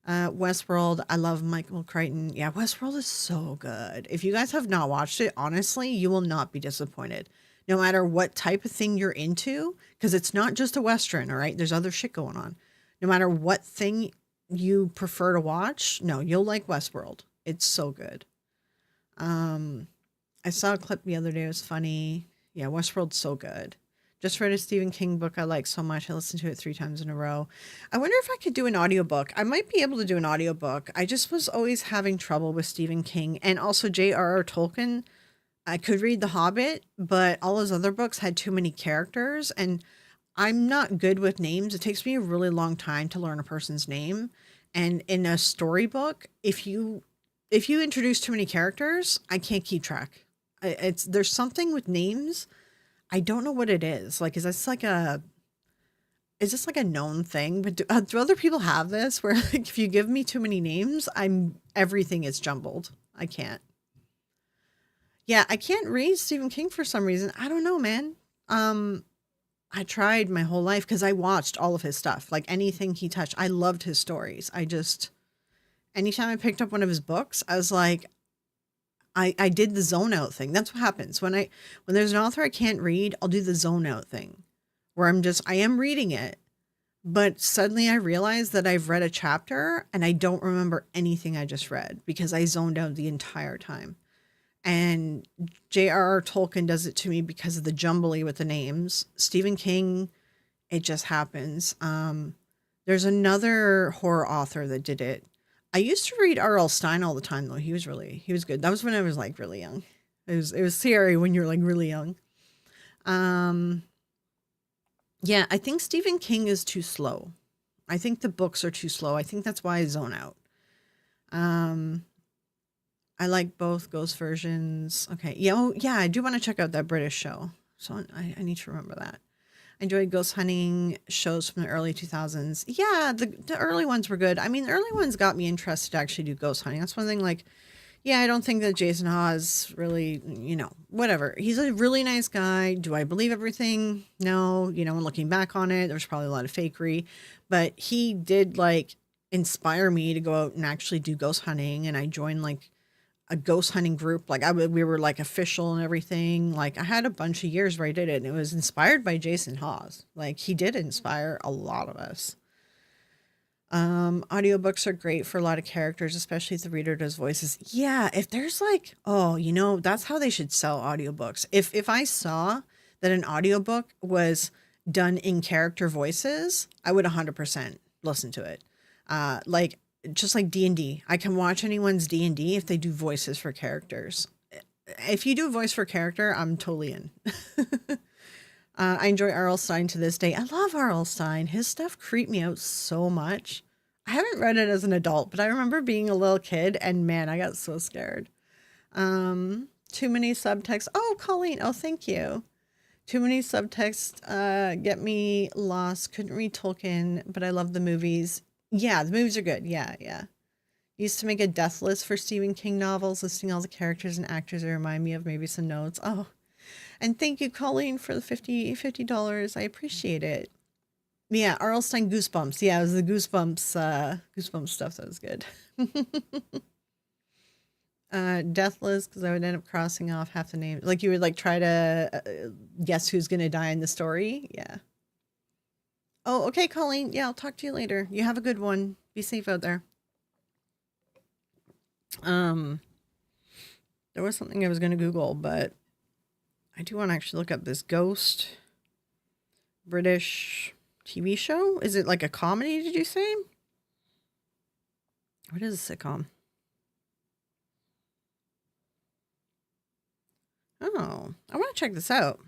Westworld, I love Michael Crichton. Yeah, Westworld is so good. If you guys have not watched it, honestly, you will not be disappointed. No matter what type of thing you're into, because it's not just a Western, all right? There's other shit going on. No matter what thing you prefer to watch, no, you'll like Westworld. It's so good. I saw a clip the other day. It was funny. Yeah, Westworld's so good. Just read a Stephen King book I like so much. I listened to it 3 times in a row. I wonder if I could do an audiobook. I might be able to do an audiobook. I just was always having trouble with Stephen King and also J.R.R. Tolkien. I could read The Hobbit, but all his other books had too many characters, and I'm not good with names. It takes me a really long time to learn a person's name. And in a storybook, if you introduce too many characters, I can't keep track. It's there's something with names. I don't know what it is. Like, is this like a known thing? But do other people have this where like if you give me too many names, everything is jumbled. I can't. Yeah, I can't read Stephen King for some reason. I don't know, man. Um, I tried my whole life because I watched all of his stuff. Like anything he touched, I loved his stories. Anytime I picked up one of his books, I was like, I did the zone out thing. That's what happens when there's an author I can't read, I'll do the zone out thing where I am reading it, but suddenly I realize that I've read a chapter and I don't remember anything I just read because I zoned out the entire time. And J.R.R. Tolkien does it to me because of the jumbly with the names. Stephen King, it just happens. There's another horror author that did it. I used to read R.L. Stein all the time though. He was good. That was when I was like really young. It was scary when you're like really young. Um, yeah, I think Stephen King is too slow. I think the books are too slow. I think that's why I zone out. Um, I like both ghost versions. Okay. Yeah. Oh, yeah. I do want to check out that British show. So I need to remember that. I enjoyed ghost hunting shows from the early 2000s. Yeah, the early ones were good. I mean, the early ones got me interested to actually do ghost hunting. That's one thing, like, yeah, I don't think that Jason Hawes really, whatever. He's a really nice guy. Do I believe everything? No. When looking back on it, there's probably a lot of fakery. But he did, like, inspire me to go out and actually do ghost hunting. And I joined, like, a ghost hunting group. Like we were like official and everything. Like I had a bunch of years where I did it, and it was inspired by Jason Hawes. Like he did inspire a lot of us. Audiobooks are great for a lot of characters, especially if the reader does voices. Yeah, if there's like, oh, that's how they should sell audiobooks. If I saw that an audiobook was done in character voices, I would 100% listen to it. Like just like D&D. I can watch anyone's D&D if they do voices for characters. If you do a voice for character, I'm totally in. I enjoy R.L. Stein to this day. I love R.L. Stein. His stuff creeped me out so much. I haven't read it as an adult, but I remember being a little kid and man, I got so scared. Too many subtext. Oh, Colleen. Oh, thank you. Too many subtext get me lost. Couldn't read Tolkien, but I love the movies. Yeah, the movies are good. Yeah, yeah. Used to make a death list for Stephen King novels, listing all the characters and actors that remind me of maybe some notes. Oh, and thank you, Colleen, for the $50. I appreciate it. Yeah, R.L. Stein Goosebumps. Yeah, it was the Goosebumps stuff that was good. Death list because I would end up crossing off half the names. Like you would like try to guess who's gonna die in the story. Yeah. Oh, okay, Colleen. Yeah, I'll talk to you later. You have a good one. Be safe out there. Um, there was something I was gonna Google, but I do want to actually look up this Ghost British TV show. Is it like a comedy? Did you say? What is a sitcom? Oh, I want to check this out.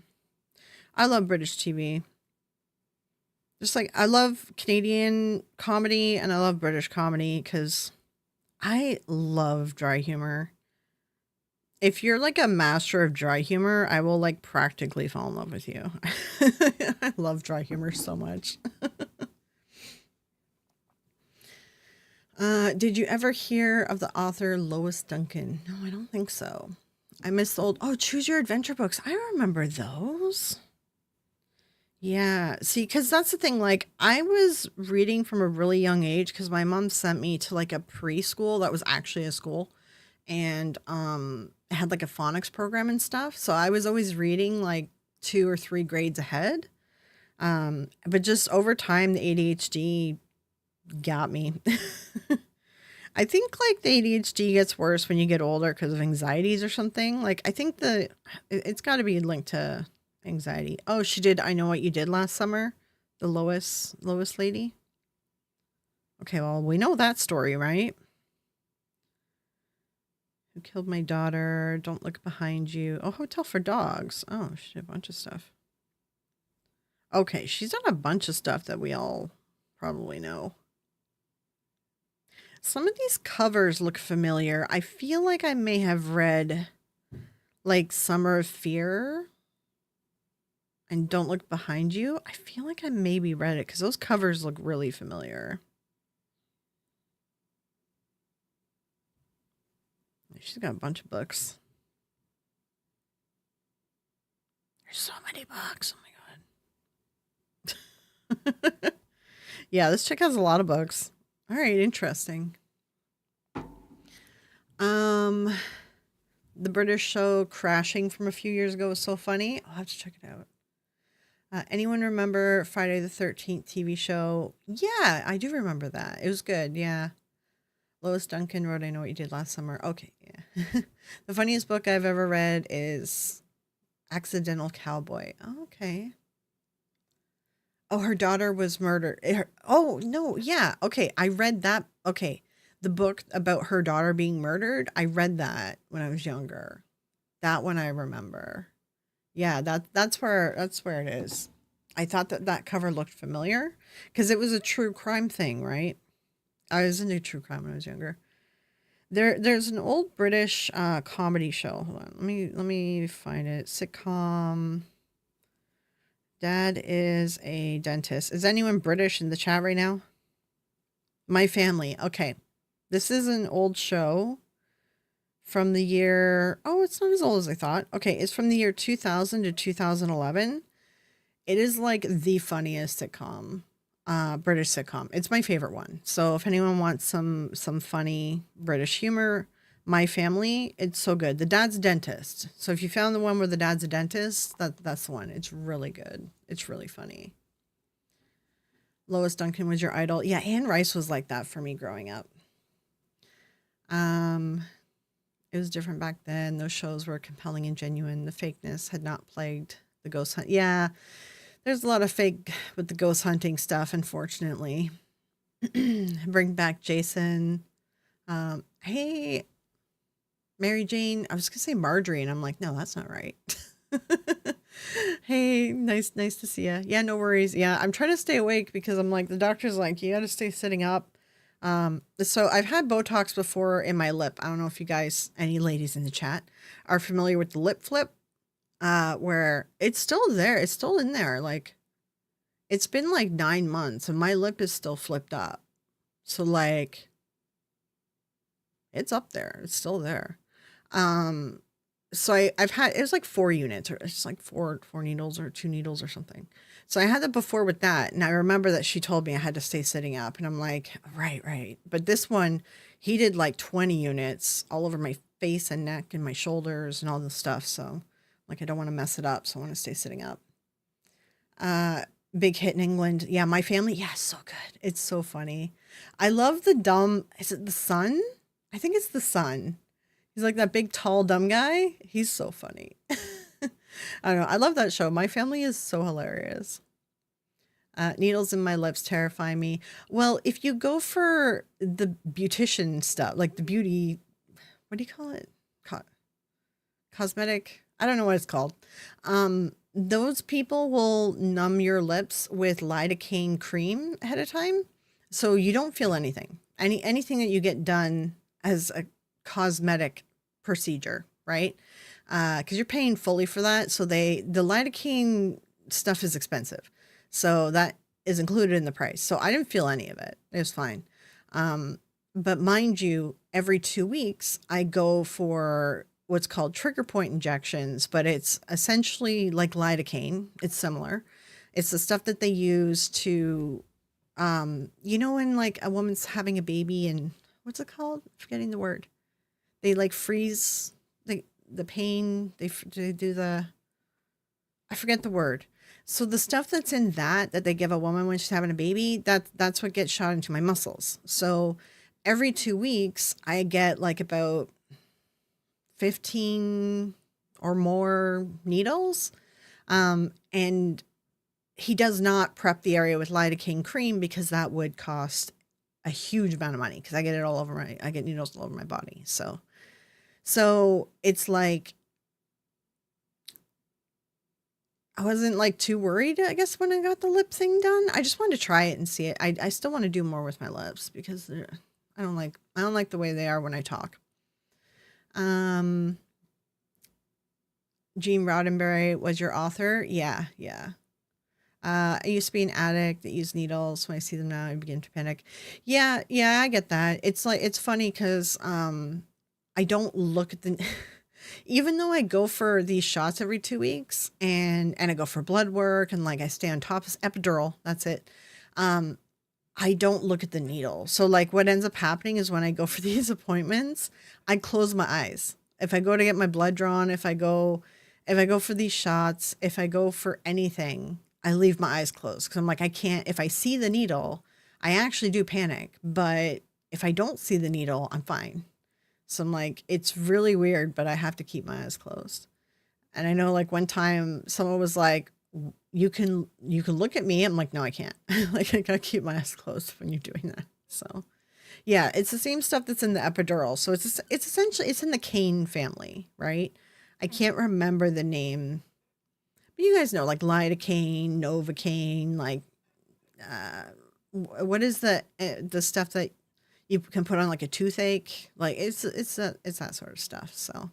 I love British TV. Just like I love Canadian comedy and I love British comedy because I love dry humor. If you're like a master of dry humor, I will like practically fall in love with you. I love dry humor so much. Did you ever hear of the author Lois Duncan? No, I don't think so. I miss the old, Choose Your Adventure books. I remember those. Yeah, see, because that's the thing. Like, I was reading from a really young age because my mom sent me to like a preschool that was actually a school, and it had like a phonics program and stuff. So I was always reading like 2 or 3 grades ahead. But just over time, the ADHD got me. I think like the ADHD gets worse when you get older because of anxieties or something. Like I think it's got to be linked to anxiety. Oh, she did. I Know What You Did Last Summer. The Lois lady. Okay, well we know that story, right? Who Killed My Daughter? Don't Look Behind You. Oh, Hotel for Dogs. Oh, she did a bunch of stuff. Okay, she's done a bunch of stuff that we all probably know. Some of these covers look familiar. I feel like I may have read like Summer of Fear and Don't Look Behind You. I feel like I maybe read it because those covers look really familiar. She's got a bunch of books. There's so many books. Oh my god. Yeah, this chick has a lot of books. All right, interesting. The British show Crashing from a few years ago was so funny. I'll have to check it out. Anyone remember Friday the 13th TV show? Yeah, I do remember that. It was good. Yeah. Lois Duncan wrote I Know What You Did Last Summer. Okay, yeah. The funniest book I've ever read is Accidental Cowboy. Oh, okay. Oh, her daughter was murdered. Oh, no, yeah. Okay, I read that. Okay, the book about her daughter being murdered, I read that when I was younger. That one I remember. Yeah, that's where it is. I thought that cover looked familiar because it was a true crime thing, right? I was into true crime when I was younger. There's an old British comedy show. Hold on, let me find it. Sitcom. Dad is a dentist. Is anyone British in the chat right now? My Family. Okay, this is an old show from the year. Oh, it's not as old as I thought. Okay, it's from the year 2000 to 2011. It is like the funniest sitcom, British sitcom. It's my favorite one. So if anyone wants some funny British humor, My Family, it's so good. The dad's a dentist. So if you found the one where the dad's a dentist, that's the one. It's really good. It's really funny. Lois Duncan was your idol. Yeah, Anne Rice was like that for me growing up. Um, it was different back then. Those shows were compelling and genuine. The fakeness had not plagued the ghost hunt. Yeah, there's a lot of fake with the ghost hunting stuff, unfortunately. Bring back Jason. Hey, Mary Jane. I was gonna say Marjorie, and I'm like, no, that's not right. Hey, nice to see you. Yeah, no worries. Yeah, I'm trying to stay awake because I'm like the doctor's like you got to stay sitting up. So I've had Botox before in my lip. I don't know if you guys, any ladies in the chat, are familiar with the lip flip. Where it's still there. It's still in there. Like it's been like 9 months and my lip is still flipped up. So like it's up there. It's still there. Um, so I've had it was like 4 units or it's like four needles or 2 needles or something. So I had that before with that, and I remember that she told me I had to stay sitting up, and I'm like, right. But this one, he did like 20 units all over my face and neck and my shoulders and all this stuff. So like I don't want to mess it up, so I want to stay sitting up. Uh, Big hit in England. Yeah, My Family. Yeah, so good. It's so funny. I love the dumb. Is it the son? I think it's the son. He's like that big, tall, dumb guy. He's so funny. I don't know. I love that show. My Family is so hilarious. Needles in my lips terrify me. Well, if you go for the beautician stuff, like the beauty, what do you call it? Co- Cosmetic. I don't know what it's called. Those people will numb your lips with lidocaine cream ahead of time, so you don't feel anything. Anything that you get done as a cosmetic procedure, right? Because you're paying fully for that. So the lidocaine stuff is expensive, so that is included in the price. So I didn't feel any of it. It was fine. But mind you, every 2 weeks I go for what's called trigger point injections, but it's essentially like lidocaine. It's similar. It's the stuff that they use to, when like a woman's having a baby and what's it called? Forgetting the word. They like freeze the pain. They do the, I forget the word. So the stuff that's in that they give a woman when she's having a baby, that's what gets shot into my muscles. So every 2 weeks, I get like about 15 or more needles. And he does not prep the area with lidocaine cream because that would cost a huge amount of money because I get needles all over my body. So it's like, I wasn't like too worried, I guess, when I got the lip thing done. I just wanted to try it and see it. I still want to do more with my lips because I don't like the way they are when I talk. Gene Roddenberry was your author. Yeah. I used to be an addict that used needles. When I see them now, I begin to panic. Yeah, I get that. It's like, it's funny because I don't look at the even though I go for these shots every 2 weeks and I go for blood work and like I stay on top of epidural, that's it. I don't look at the needle. So like what ends up happening is when I go for these appointments, I close my eyes. If I go to get my blood drawn, if I go for these shots, if I go for anything, I leave my eyes closed because I'm like, I can't, if I see the needle, I actually do panic. But if I don't see the needle, I'm fine. So I'm like, it's really weird, but I have to keep my eyes closed. And I know like one time someone was like, you can look at me. I'm like, no, I can't. Like I gotta keep my eyes closed when you're doing that. So yeah, it's the same stuff that's in the epidural. So it's essentially, it's in the Kane family, right? I can't remember the name, but you guys know like lidocaine, novocaine, like what is the stuff that you can put on like a toothache? Like it's that sort of stuff. So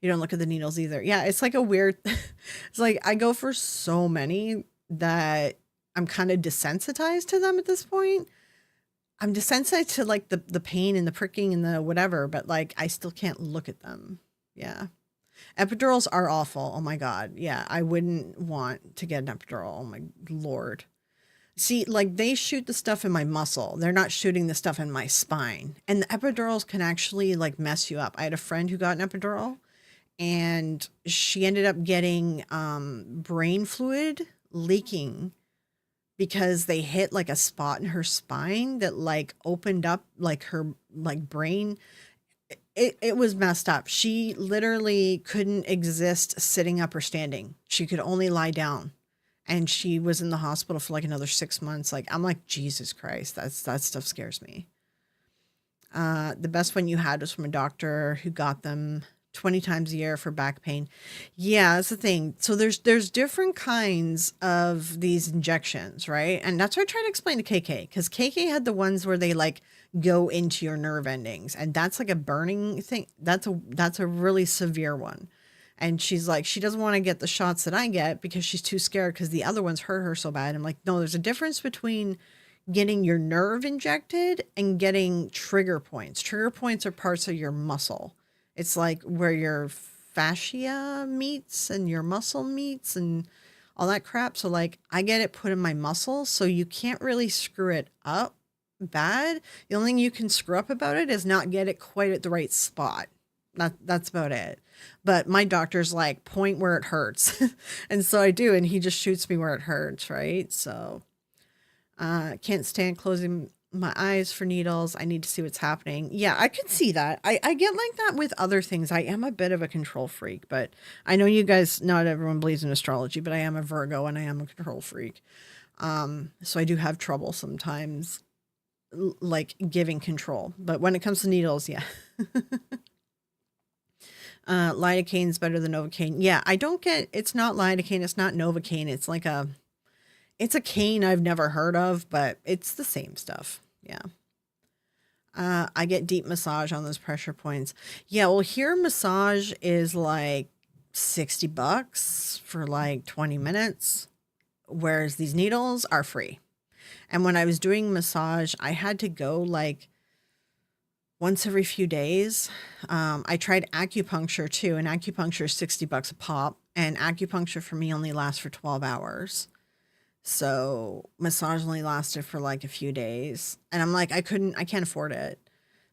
you don't look at the needles either. Yeah, it's like a weird. It's like I go for so many that I'm kind of desensitized to them at this point. I'm desensitized to like the pain and the pricking and the whatever, but like I still can't look at them. Yeah. Epidurals are awful. Oh my God. Yeah. I wouldn't want to get an epidural. Oh my Lord. See, like they shoot the stuff in my muscle. They're not shooting the stuff in my spine. And the epidurals can actually like mess you up. I had a friend who got an epidural and she ended up getting brain fluid leaking because they hit like a spot in her spine that like opened up like her like brain. It was messed up. She literally couldn't exist sitting up or standing. She could only lie down. And she was in the hospital for like another 6 months. Like, I'm like, Jesus Christ, that stuff scares me. The best one you had was from a doctor who got them 20 times a year for back pain. Yeah, that's the thing. So there's different kinds of these injections, right? And that's what I try to explain to KK, because KK had the ones where they like go into your nerve endings, and that's like a burning thing. That's a really severe one. And she's like, she doesn't want to get the shots that I get because she's too scared because the other ones hurt her so bad. I'm like, no, there's a difference between getting your nerve injected and getting trigger points. Trigger points are parts of your muscle. It's like where your fascia meets and your muscle meets and all that crap. So like I get it put in my muscle, so you can't really screw it up bad. The only thing you can screw up about it is not get it quite at the right spot. That's about it. But my doctor's like, point where it hurts. And so I do, and he just shoots me where it hurts, right? So can't stand closing my eyes for needles. I need to see what's happening. Yeah, I could see that. I get like that with other things. I am a bit of a control freak, but I know you guys, not everyone believes in astrology, but I am a Virgo and I am a control freak. So I do have trouble sometimes like giving control. But when it comes to needles, yeah. Lidocaine is better than Novocaine. Yeah, I don't get, it's not lidocaine, it's not Novocaine. It's a cane I've never heard of, but it's the same stuff. Yeah. I get deep massage on those pressure points. Yeah, well, here massage is like $60 for like 20 minutes, whereas these needles are free. And when I was doing massage, I had to go like once every few days. I tried acupuncture too, and acupuncture is $60 a pop, and acupuncture for me only lasts for 12 hours. So massage only lasted for like a few days, and I'm like, I can't afford it.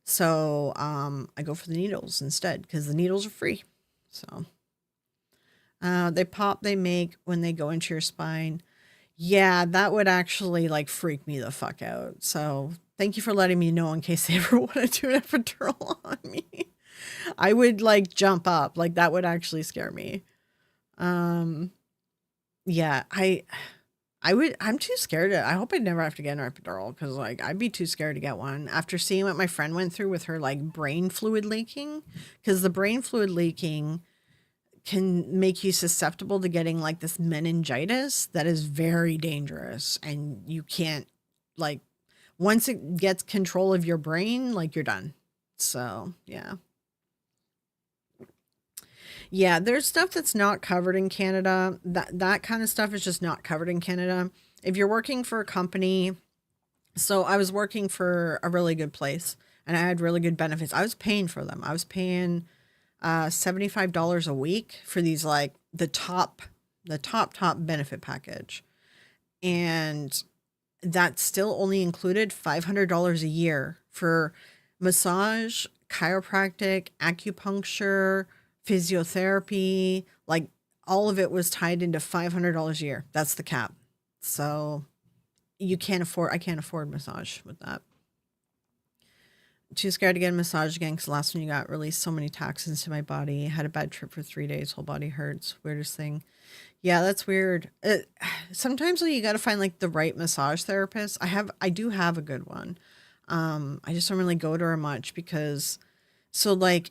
So I go for the needles instead because the needles are free. So they make when they go into your spine. Yeah, that would actually like freak me the fuck out. So thank you for letting me know in case they ever want to do an epidural on me. I would like jump up. Like that would actually scare me. Um, yeah, I'm too scared I hope I never have to get an epidural because like I'd be too scared to get one after seeing what my friend went through with her like brain fluid leaking. Because the brain fluid leaking can make you susceptible to getting like this meningitis that is very dangerous and you can't like once it gets control of your brain, like you're done. So, yeah. Yeah, there's stuff that's not covered in Canada. That kind of stuff is just not covered in Canada. If you're working for a company, so I was working for a really good place and I had really good benefits. I was paying for them. I was paying $75 a week for these like the top benefit package. And that still only included $500 a year for massage, chiropractic, acupuncture, physiotherapy. Like all of it was tied into $500 a year. That's the cap. So I can't afford massage with that. Too scared to get a massage again because last one you got released so many toxins to my body. Had a bad trip for 3 days. Whole body hurts. Weirdest thing. Yeah, that's weird. Sometimes you got to find like the right massage therapist. I do have a good one. I just don't really go to her much because so like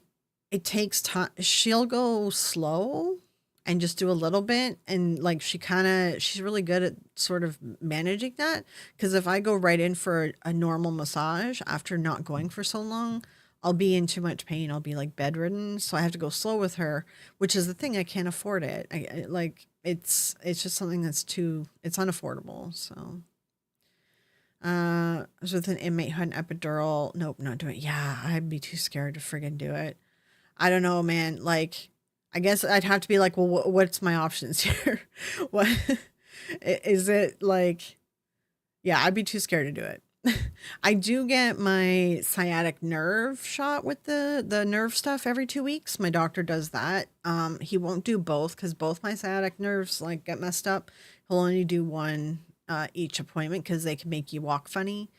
it takes time. She'll go slow and just do a little bit, and like she's really good at sort of managing that. Because if I go right in for a normal massage after not going for so long, I'll be in too much pain. I'll be like bedridden, so I have to go slow with her, which is the thing. I can't afford it. Like it's just something that's too it's unaffordable. So I was with an inmate who had an epidural. Nope, not doing it. Yeah, I'd be too scared to friggin' do it. I don't know, man. Like, I guess I'd have to be like, well, what's my options here? What is it like? Yeah, I'd be too scared to do it. I do get my sciatic nerve shot with the nerve stuff every 2 weeks. My doctor does that. He won't do both because both my sciatic nerves like get messed up. He'll only do one each appointment because they can make you walk funny.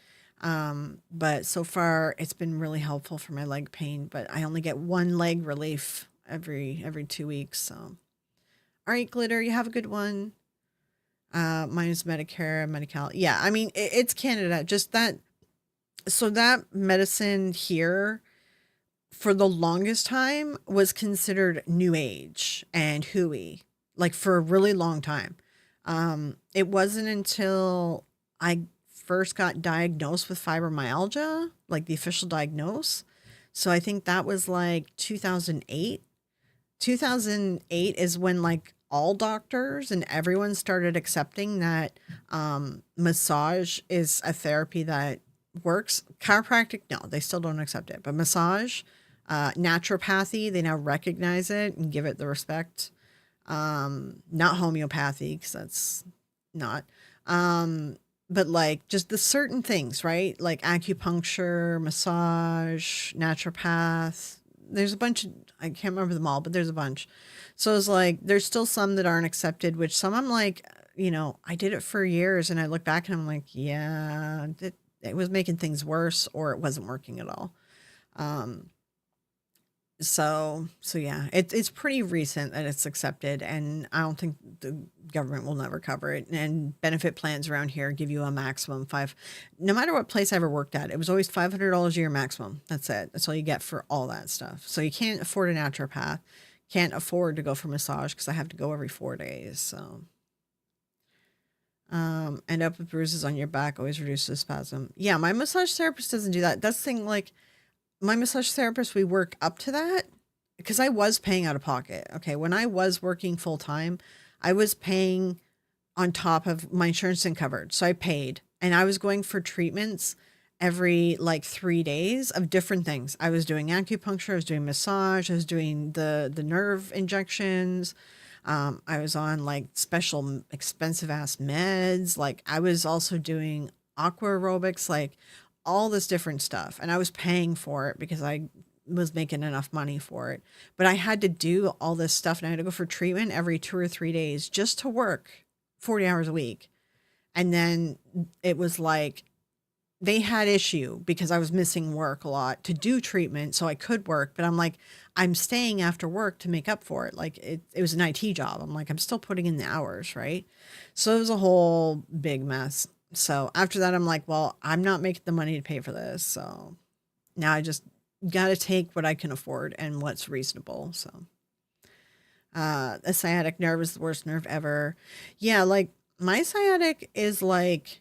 But so far it's been really helpful for my leg pain. But I only get one leg relief every 2 weeks. So, all right, Glitter, you have a good one. Mine is Medicare, Medi-Cal. Yeah, I mean it's Canada. Just that. So that medicine here for the longest time was considered new age and hooey, like for a really long time. It wasn't until I first got diagnosed with fibromyalgia, like the official diagnose. So I think that was like 2008. 2008 is when like all doctors and everyone started accepting that massage is a therapy that works. Chiropractic, no, they still don't accept it. But massage, naturopathy, they now recognize it and give it the respect. Not homeopathy, because that's not. But like just the certain things, right? Like acupuncture, massage, naturopath. There's a bunch of, I can't remember them all, but there's a bunch. So it's like, there's still some that aren't accepted, which some I'm like, I did it for years and I look back and I'm like, yeah, it was making things worse or it wasn't working at all. Um, so yeah, it's pretty recent that it's accepted, and I don't think the government will never cover it. And benefit plans around here give you a maximum five. No matter what place I ever worked at, it was always $500 a year maximum. That's it. That's all you get for all that stuff. So you can't afford a naturopath, can't afford to go for massage because I have to go every 4 days. So end up with bruises on your back always reduces spasm. Yeah, my massage therapist doesn't do that. That's the thing. Like my massage therapist, we work up to that because I was paying out of pocket. Okay. When I was working full time, I was paying on top of my insurance and covered. So I paid and I was going for treatments every like 3 days of different things. I was doing acupuncture, I was doing massage, I was doing the nerve injections. I was on like special expensive ass meds. Like I was also doing aqua aerobics, like all this different stuff. And I was paying for it because I was making enough money for it. But I had to do all this stuff and I had to go for treatment every 2 or 3 days just to work 40 hours a week. And then it was like they had issue because I was missing work a lot to do treatment so I could work. But I'm like, I'm staying after work to make up for it. Like it was an IT job. I'm like, I'm still putting in the hours, right? So it was a whole big mess. So after that, I'm like, well, I'm not making the money to pay for this. So now I just got to take what I can afford and what's reasonable. So the sciatic nerve is the worst nerve ever. Yeah, like my sciatic is like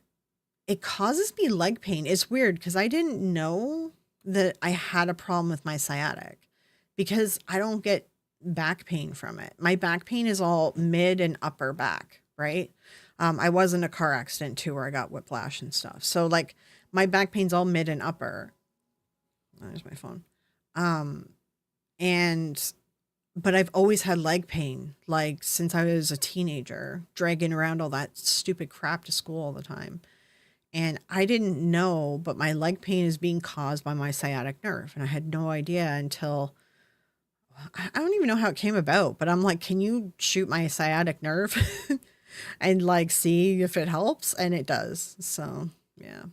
it causes me leg pain. It's weird because I didn't know that I had a problem with my sciatic because I don't get back pain from it. My back pain is all mid and upper back, right? I was in a car accident too where I got whiplash and stuff. So like my back pain's all mid and upper. There's my phone. Um, and but I've always had leg pain, like since I was a teenager, dragging around all that stupid crap to school all the time. And I didn't know, but my leg pain is being caused by my sciatic nerve. And I had no idea until I don't even know how it came about, but I'm like, can you shoot my sciatic nerve and like see if it helps? And it does. So, yeah.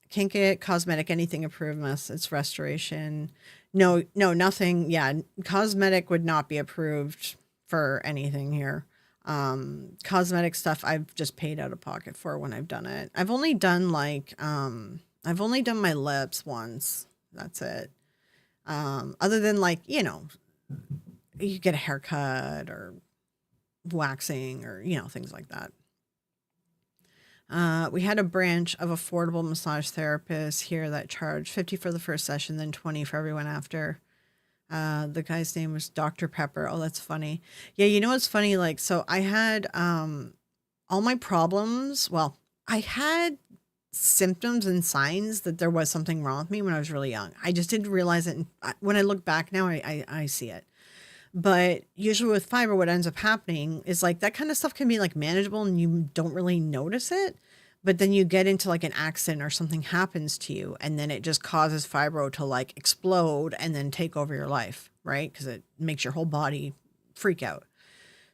Can't get cosmetic anything approved unless it's restoration. No, no, nothing. Yeah, cosmetic would not be approved for anything here. Cosmetic stuff I've just paid out of pocket for when I've done it. I've only done my lips once. That's it. Other than like, you get a haircut or waxing or, things like that. We had a branch of affordable massage therapists here that charged 50 for the first session, then 20 for everyone after. The guy's name was Dr. Pepper. Oh, that's funny. Yeah, you know what's funny? Like, so I had all my problems. Well, I had symptoms and signs that there was something wrong with me when I was really young. I just didn't realize it. And when I look back now, I see it. But usually with fiber, what ends up happening is like that kind of stuff can be like manageable and you don't really notice it. But then you get into like an accident or something happens to you and then it just causes fibro to like explode and then take over your life, right? Because it makes your whole body freak out.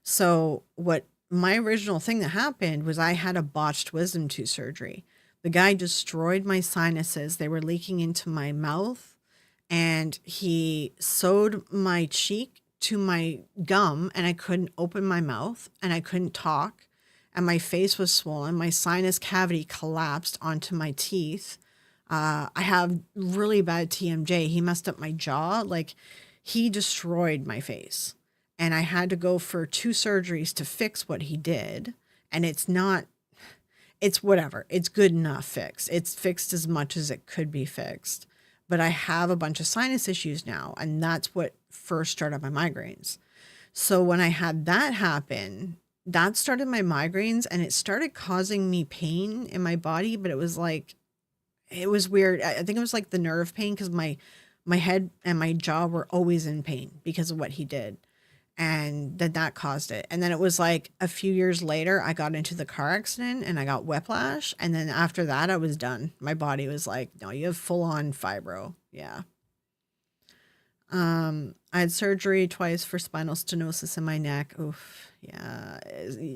So what my original thing that happened was I had a botched wisdom tooth surgery. The guy destroyed my sinuses. They were leaking into my mouth and he sewed my cheek to my gum and I couldn't open my mouth and I couldn't talk and my face was swollen. My sinus cavity collapsed onto my teeth. I have really bad TMJ. He messed up my jaw. Like he destroyed my face and I had to go for 2 surgeries to fix what he did. And it's whatever. It's good enough fixed. It's fixed as much as it could be fixed. But I have a bunch of sinus issues now. And that's what first started my migraines. So when I had that happen, that started my migraines and it started causing me pain in my body. But it was like, it was weird. I think it was like the nerve pain because my head and my jaw were always in pain because of what he did. And that caused it. And then it was like a few years later, I got into the car accident and I got whiplash. And then after that, I was done. My body was like, no, you have full on fibro. Yeah. I had surgery twice for spinal stenosis in my neck. Oof. Yeah.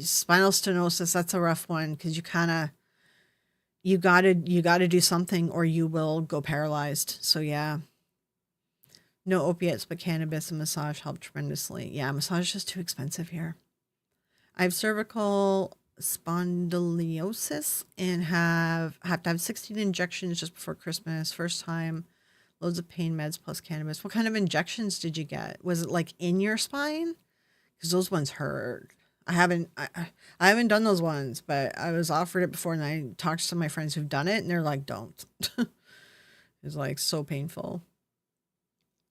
Spinal stenosis, that's a rough one because you gotta do something or you will go paralyzed. So yeah. No opiates, but cannabis and massage helped tremendously. Yeah, massage is just too expensive here. I have cervical spondylosis and have to have 16 injections just before Christmas. First time, loads of pain meds plus cannabis. What kind of injections did you get? Was it like in your spine? Because those ones hurt. I haven't done those ones, but I was offered it before and I talked to some of my friends who've done it and they're like, don't. It's like so painful.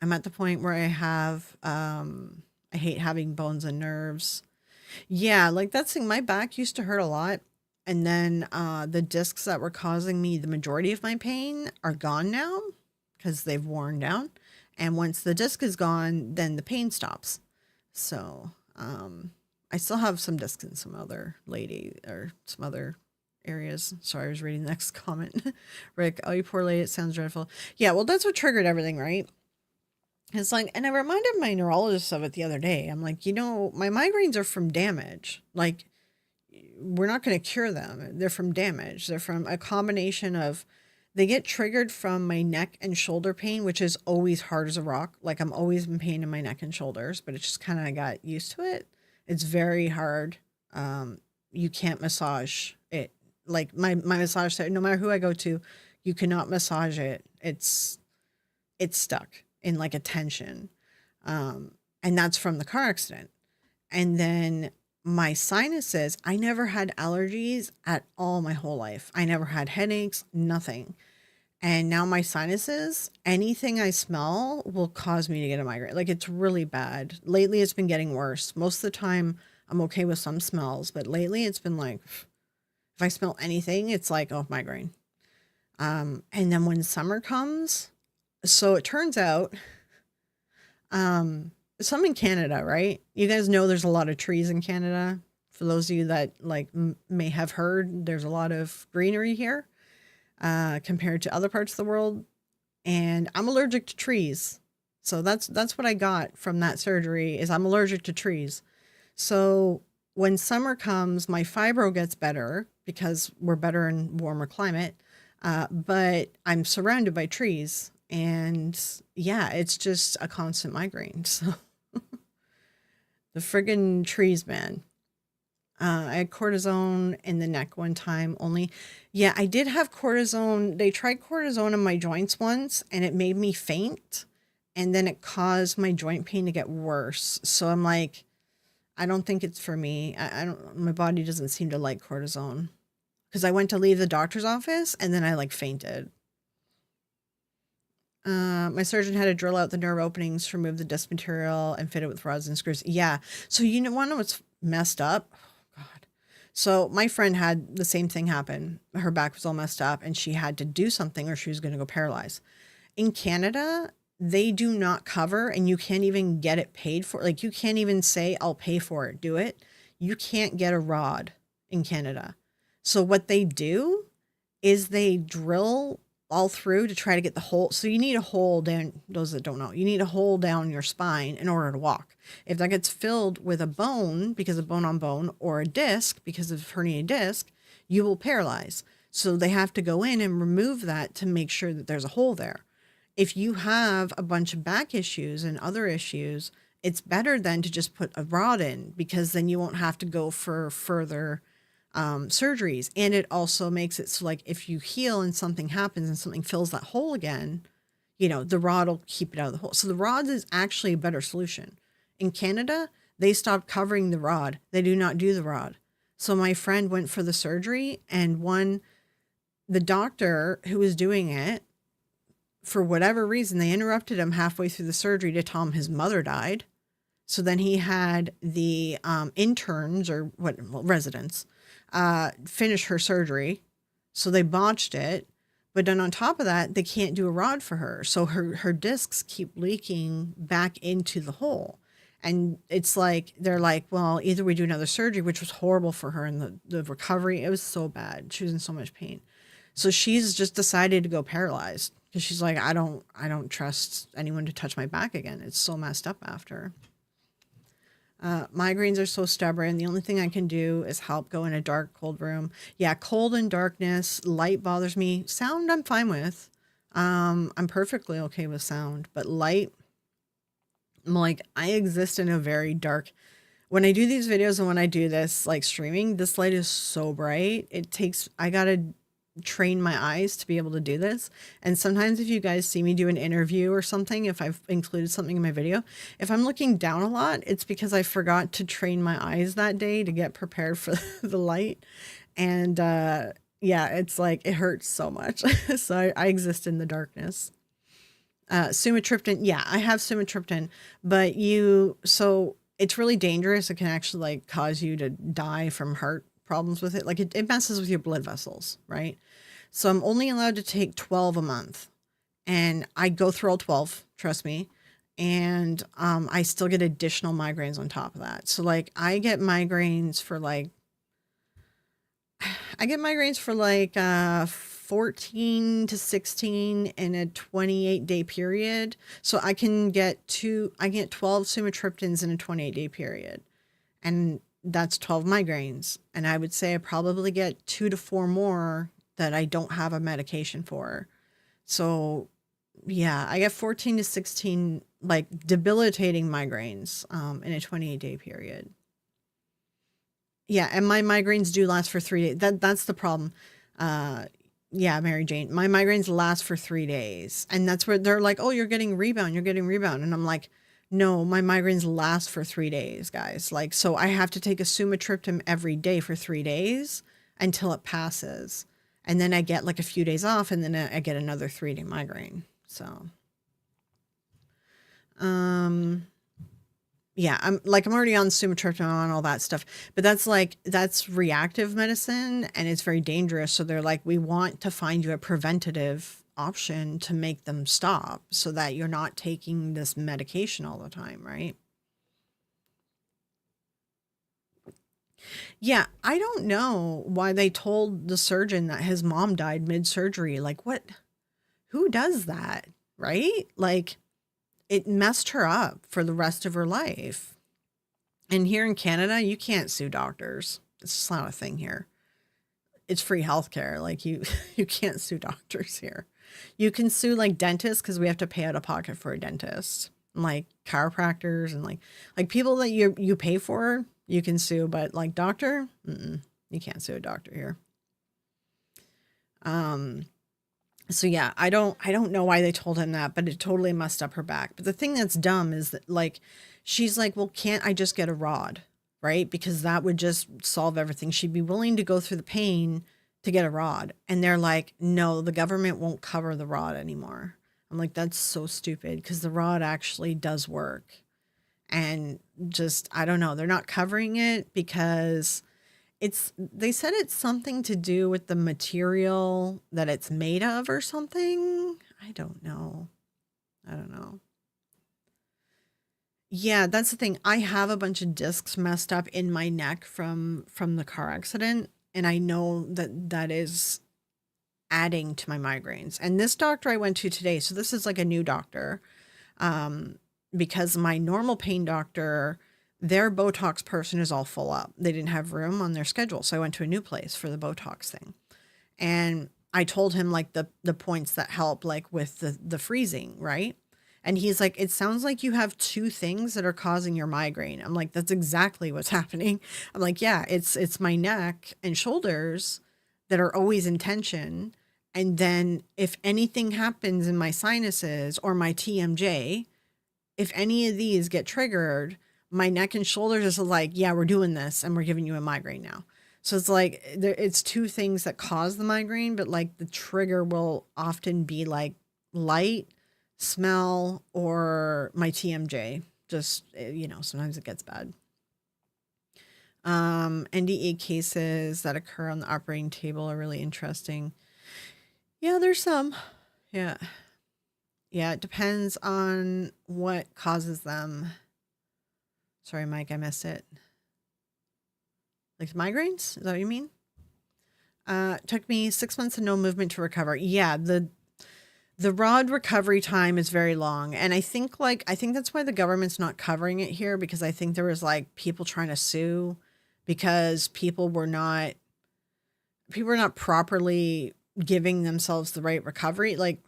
I'm at the point where I hate having bones and nerves. Yeah, like that's thing. My back used to hurt a lot. And then the discs that were causing me the majority of my pain are gone now because they've worn down. And once the disc is gone, then the pain stops. So I still have some discs in some other lady or some other areas. Sorry, I was reading the next comment. Rick, oh, you poor lady, it sounds dreadful. Yeah, well, that's what triggered everything, right? It's like, and I reminded my neurologist of it the other day. I'm like, my migraines are from damage. Like, we're not going to cure them. They're from damage. They're from a combination of, they get triggered from my neck and shoulder pain, which is always hard as a rock. Like I'm always in pain in my neck and shoulders, but it just kind of got used to it. It's very hard. You can't massage it. Like my massage, no matter who I go to, you cannot massage it. It's stuck in like a tension. And that's from the car accident. And then my sinuses, I never had allergies at all my whole life. I never had headaches, nothing. And now my sinuses, anything I smell will cause me to get a migraine. Like it's really bad. Lately, it's been getting worse. Most of the time, I'm okay with some smells, but lately it's been like, if I smell anything, it's like, oh, migraine. And then when summer comes, so it turns out, some in Canada, right? You guys know there's a lot of trees in Canada. For those of you that like may have heard, there's a lot of greenery here compared to other parts of the world. And I'm allergic to trees. So that's what I got from that surgery is I'm allergic to trees. So when summer comes, my fibro gets better because we're better in warmer climate. But I'm surrounded by trees. And yeah, it's just a constant migraine. So the friggin' trees, man. I had cortisone in the neck one time only. Yeah, I did have cortisone. They tried cortisone in my joints once and it made me faint. And then it caused my joint pain to get worse. So I'm like, I don't think it's for me. I don't, my body doesn't seem to like cortisone. Because I went to leave the doctor's office and then I like fainted. My surgeon had to drill out the nerve openings to remove the disc material and fit it with rods and screws. Yeah. So you know, want to know what's messed up? Oh, God. So my friend had the same thing happen. Her back was all messed up and she had to do something or she was going to go paralyzed. In Canada, they do not cover and you can't even get it paid for. Like you can't even say, I'll pay for it. Do it. You can't get a rod in Canada. So what they do is they drill all through to try to get the hole. So you need a hole down, those that don't know, you need a hole down your spine in order to walk. If that gets filled with a bone because of bone on bone or a disc because of herniated disc, you will paralyze. So they have to go in and remove that to make sure that there's a hole there. If you have a bunch of back issues and other issues, it's better then to just put a rod in because then you won't have to go for further surgeries. And it also makes it so like if you heal and something happens and something fills that hole again, you know, the rod will keep it out of the hole. So the rod is actually a better solution. In Canada, they stopped covering the rod. They do not do the rod. So my friend went for the surgery and the doctor who was doing it, for whatever reason, they interrupted him halfway through the surgery to tell him his mother died. So then he had the interns or residents finish her surgery. So they botched it. But then on top of that, they can't do a rod for her. So her discs keep leaking back into the hole. And it's like, they're like, well, either we do another surgery, which was horrible for her. And the recovery, it was so bad. She was in so much pain. So she's just decided to go paralyzed because she's like, I don't trust anyone to touch my back again. It's so messed up after. Migraines are so stubborn. The only thing I can do is help go in a dark, cold room. Yeah, cold and darkness, light bothers me. Sound I'm fine with. I'm perfectly okay with sound, but light, I'm like, I exist in a very dark. When I do these videos and when I do this, like streaming, this light is so bright. I gotta train my eyes to be able to do this. And sometimes if you guys see me do an interview or something, if I've included something in my video, if I'm looking down a lot, it's because I forgot to train my eyes that day to get prepared for the light. And yeah, it's like, it hurts so much. So I exist in the darkness. Sumatriptan. Yeah, I have sumatriptan, but so it's really dangerous. It can actually like cause you to die from heart problems with it. Like it messes with your blood vessels, right? So I'm only allowed to take 12 a month and I go through all 12, trust me. And I still get additional migraines on top of that. So like I get migraines for like 14 to 16 in a 28-day period. So I get 12 sumatriptans in a 28-day period. And that's 12 migraines. And I would say I probably get 2 to 4 more that I don't have a medication for. So yeah, I get 14 to 16 like debilitating migraines in a 28-day period. Yeah, and my migraines do last for 3 days. That's the problem. Uh, yeah, Mary Jane, my migraines last for 3 days, and that's where they're like, "Oh, you're getting rebound. You're getting rebound," and I'm like, "No, my migraines last for 3 days, guys. Like, so I have to take a sumatriptan every day for 3 days until it passes, and then I get like a few days off, and then I get another 3-day migraine. So, um, yeah, I'm already on sumatriptan and all that stuff, but that's reactive medicine and it's very dangerous. So they're like, we want to find you a preventative option to make them stop so that you're not taking this medication all the time, right? Yeah, I don't know why they told the surgeon that his mom died mid-surgery. Like, what? Who does that, right? Like, it messed her up for the rest of her life. And here in Canada, you can't sue doctors. It's just not a thing here. It's free healthcare. Like you, you can't sue doctors here. You can sue like dentists because we have to pay out of pocket for a dentist, and, like chiropractors and like people that you pay for. You can sue, but like doctor, you can't sue a doctor here. Um, so yeah, I don't know why they told him that, but it totally messed up her back. But the thing that's dumb is that like she's like, "Well, can't I just get a rod?" Right? Because that would just solve everything. She'd be willing to go through the pain to get a rod. And they're like, "No, the government won't cover the rod anymore." I'm like, "That's so stupid because the rod actually does work." And just I don't know, they're not covering it because it's they said it's something to do with the material that it's made of or something. I don't know. I don't know. Yeah, that's the thing. I have a bunch of discs messed up in my neck from the car accident, and I know that that is adding to my migraines. And this doctor I went to today, so this is like a new doctor. Um because my normal pain doctor, their Botox person is all full up. They didn't have room on their schedule, so I went to a new place for the Botox thing. And I told him like the points that help like with the freezing, right? And he's like, "It sounds like you have two things that are causing your migraine." I'm like, "That's exactly what's happening." I'm like, "Yeah, it's my neck and shoulders that are always in tension. And then if anything happens in my sinuses or my TMJ, if any of these get triggered, my neck and shoulders is like, yeah, we're doing this and we're giving you a migraine now." So it's like it's two things that cause the migraine, but like the trigger will often be like light, smell, or my TMJ. Just, sometimes it gets bad. NDA cases that occur on the operating table are really interesting. Yeah, there's some. Yeah. Yeah, it depends on what causes them. Sorry, Mike, I missed it. Like migraines? Is that what you mean? Took me 6 months and no movement to recover. Yeah, the rod recovery time is very long. And I think that's why the government's not covering it here, because I think there was like people trying to sue because people were not properly giving themselves the right recovery. Like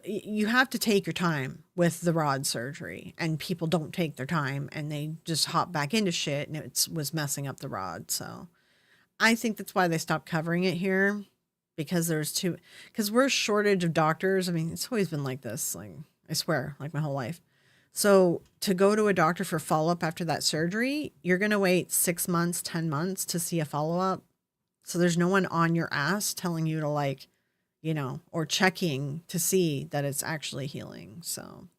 you have to take your time with the rod surgery, and people don't take their time and they just hop back into shit, and it was messing up the rod. So I think that's why they stopped covering it here, because we're a shortage of doctors. I mean, it's always been like this, like I swear, like my whole life. So to go to a doctor for follow-up after that surgery, you're going to wait 6 months, 10 months to see a follow-up. So there's no one on your ass telling you to like, or checking to see that it's actually healing. So,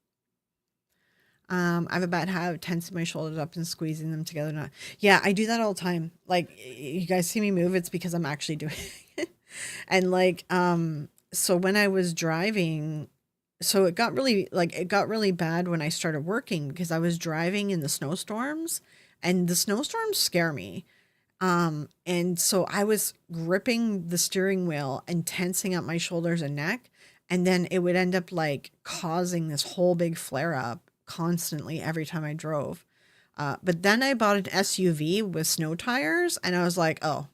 I have a bad habit of tensing my shoulders up and squeezing them together. Not, yeah, I do that all the time. Like, you guys see me move, it's because I'm actually doing it. And like, so when I was driving, so it got really bad when I started working because I was driving in the snowstorms, and the snowstorms scare me. And so I was gripping the steering wheel and tensing up my shoulders and neck, and then it would end up like causing this whole big flare up constantly every time I drove. But then I bought an SUV with snow tires, and I was like, oh,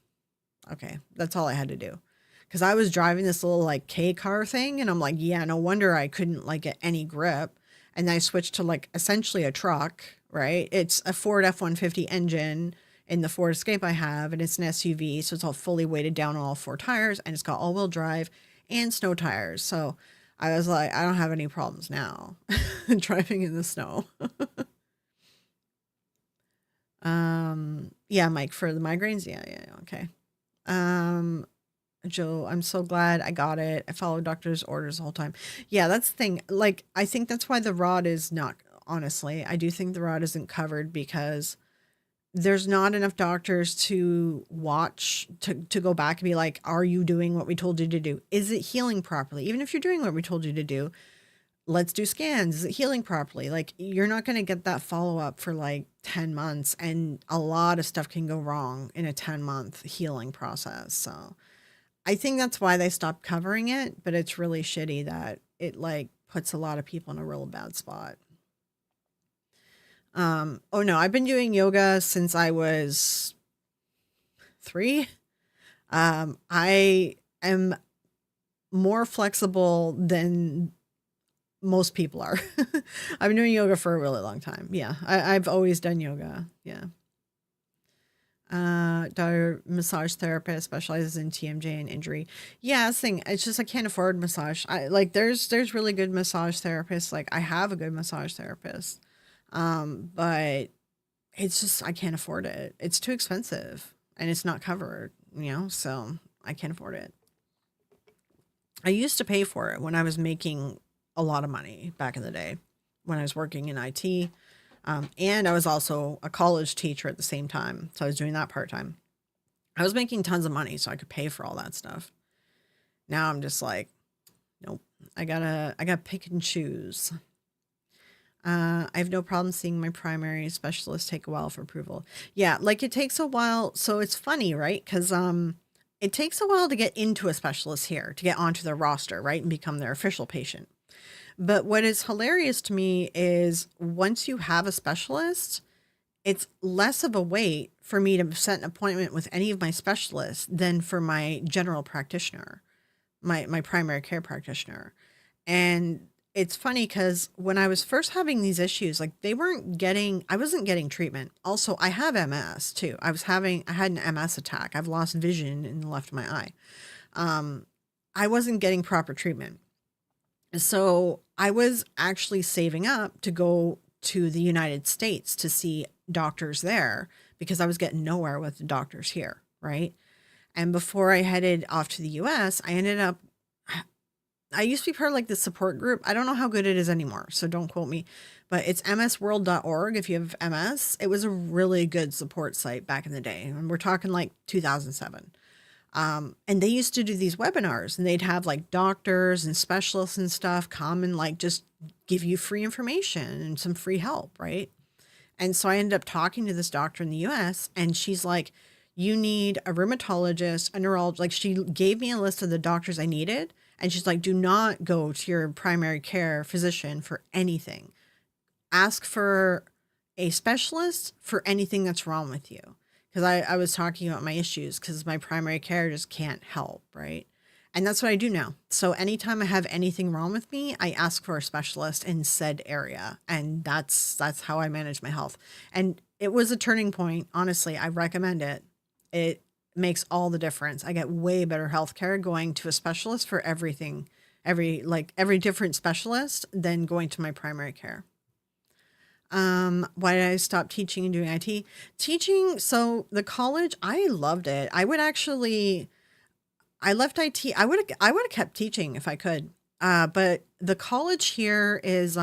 okay, that's all I had to do. Because I was driving this little like K car thing, and I'm like, yeah, no wonder I couldn't like get any grip. And then I switched to like essentially a truck, right? It's a Ford F-150 engine in the Ford Escape I have, and it's an SUV, so it's all fully weighted down on all four tires, and it's got all-wheel drive and snow tires. So I was like, I don't have any problems now driving in the snow. Yeah, Mike, for the migraines. Yeah, yeah, yeah, okay. Um, Joe, I'm so glad I got it. I followed doctor's orders the whole time. Yeah, that's the thing. Like, I think that's why the rod is not, honestly, I do think the rod isn't covered because there's not enough doctors to watch to go back and be like, are you doing what we told you to do? Is it healing properly? Even if you're doing what we told you to do, let's do scans. Is it healing properly? Like, you're not going to get that follow up for like 10 months, and a lot of stuff can go wrong in a 10-month healing process. So I think that's why they stopped covering it, but it's really shitty that it like puts a lot of people in a real bad spot. Oh no, I've been doing yoga since I was 3. I am more flexible than most people are. I've been doing yoga for a really long time. Yeah, I've always done yoga. Yeah. Daughter massage therapist specializes in TMJ and injury. Yeah, that's the thing. It's just I can't afford massage. I like there's really good massage therapists. Like I have a good massage therapist. But it's just I can't afford it. It's too expensive and it's not covered, so I can't afford it. I used to pay for it when I was making a lot of money back in the day when I was working in IT. And I was also a college teacher at the same time. So I was doing that part time. I was making tons of money so I could pay for all that stuff. Now I'm just like, nope, I gotta pick and choose. I have no problem seeing my primary specialist take a while for approval. Yeah, like it takes a while. So it's funny, right? Because it takes a while to get into a specialist here, to get onto their roster, right? And become their official patient. But what is hilarious to me is once you have a specialist, it's less of a wait for me to set an appointment with any of my specialists than for my general practitioner, my primary care practitioner. And it's funny because when I was first having these issues, like I wasn't getting treatment. Also, I have MS too. I had an MS attack. I've lost vision in the left of my eye. I wasn't getting proper treatment. So I was actually saving up to go to the United States to see doctors there because I was getting nowhere with the doctors here, right? And before I headed off to the US, I used to be part of like the support group. I don't know how good it is anymore, so don't quote me, but it's msworld.org if you have MS. It was a really good support site back in the day. And we're talking like 2007. And they used to do these webinars and they'd have like doctors and specialists and stuff come and like just give you free information and some free help, right? And so I ended up talking to this doctor in the US and she's like, you need a rheumatologist, a neurologist. Like she gave me a list of the doctors I needed. And she's like, do not go to your primary care physician for anything. Ask for a specialist for anything that's wrong with you. Because I was talking about my issues because my primary care just can't help, right? And that's what I do now. So anytime I have anything wrong with me, I ask for a specialist in said area. And that's how I manage my health. And it was a turning point. Honestly, I recommend it. It makes all the difference. I get way better health care going to a specialist for everything, every different specialist than going to my primary care. Why did I stop teaching and doing IT? Teaching, so the college, I loved it. I left IT. I would have kept teaching if I could. But the college here is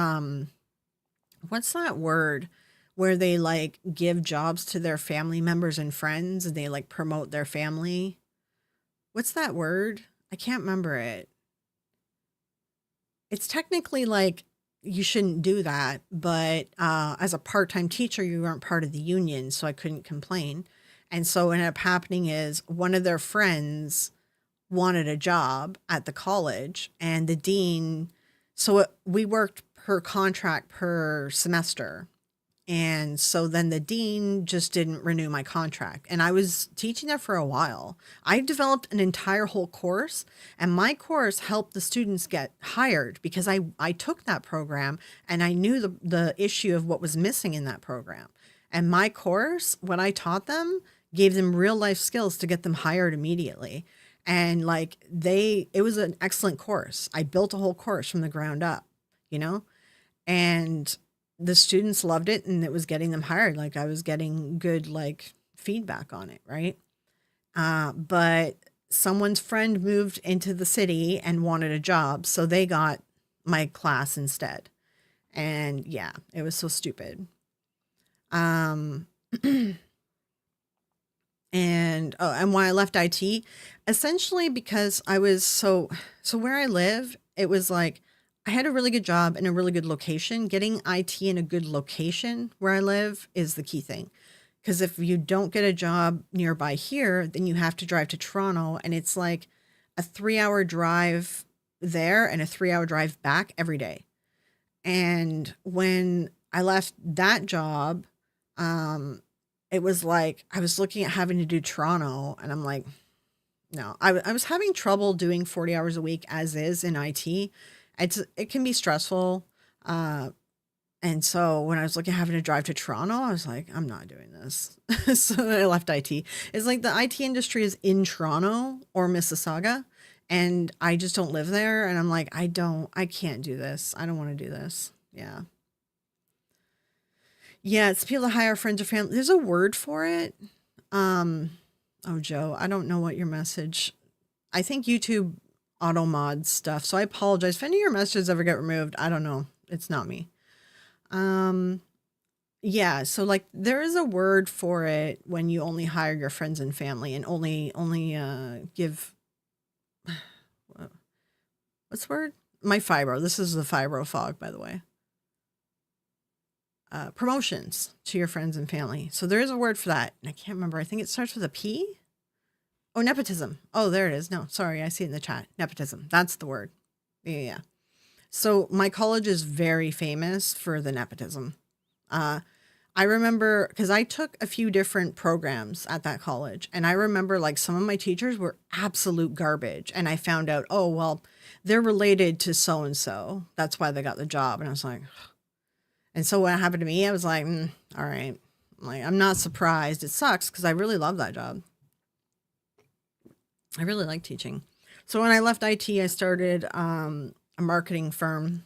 what's that word? Where they like give jobs to their family members and friends and they like promote their family. What's that word? I can't remember it. It's technically like you shouldn't do that, but as a part-time teacher, you aren't part of the union, so I couldn't complain. And so what ended up happening is one of their friends wanted a job at the college, and the dean, we worked per contract per semester. And so then the dean just didn't renew my contract. And I was teaching there for a while. I developed an entire whole course, and my course helped the students get hired because I took that program and I knew the issue of what was missing in that program. And my course, what I taught them, gave them real life skills to get them hired immediately. And like it was an excellent course. I built a whole course from the ground up, you know? And the students loved it and it was getting them hired. Like I was getting good like feedback on it, right? But someone's friend moved into the city and wanted a job, so they got my class instead. And yeah, it was so stupid. Um and why I left IT, essentially because I was so where I live, it was like I had a really good job in a really good location. Getting IT in a good location where I live is the key thing. Because if you don't get a job nearby here, then you have to drive to Toronto, and it's like a 3 hour drive there and a 3 hour drive back every day. And when I left that job, um, it was like I was looking at having to do Toronto, and I'm like, no, I was having trouble doing 40 hours a week as is in IT. It can be stressful. Uh, and so when I was looking at having to drive to Toronto, I was like, I'm not doing this. So then I left IT. It's like the IT industry is in Toronto or Mississauga, and I just don't live there. And I'm like, I can't do this. I don't want to do this. Yeah. Yeah, it's people that hire friends or family. There's a word for it. Um, oh, Joe, I don't know what your message. I think YouTube auto mod stuff. So I apologize if any of your messages ever get removed. I don't know. It's not me. Um, yeah. So like there is a word for it when you only hire your friends and family and only give what's the word? My fibro. This is the fibro fog, by the way. Promotions to your friends and family. So there is a word for that. And I can't remember. I think it starts with a P. Oh, nepotism. Oh, there it is. No, sorry. I see it in the chat. Nepotism. That's the word. Yeah, yeah. So my college is very famous for the nepotism. Uh, I remember because I took a few different programs at that college, and I remember like some of my teachers were absolute garbage. And I found out, oh, well, they're related to so and so. That's why they got the job. And I was like, and so what happened to me, I was like, all right. Like, I'm not surprised. It sucks because I really love that job. I really like teaching. So when I left IT, I started a marketing firm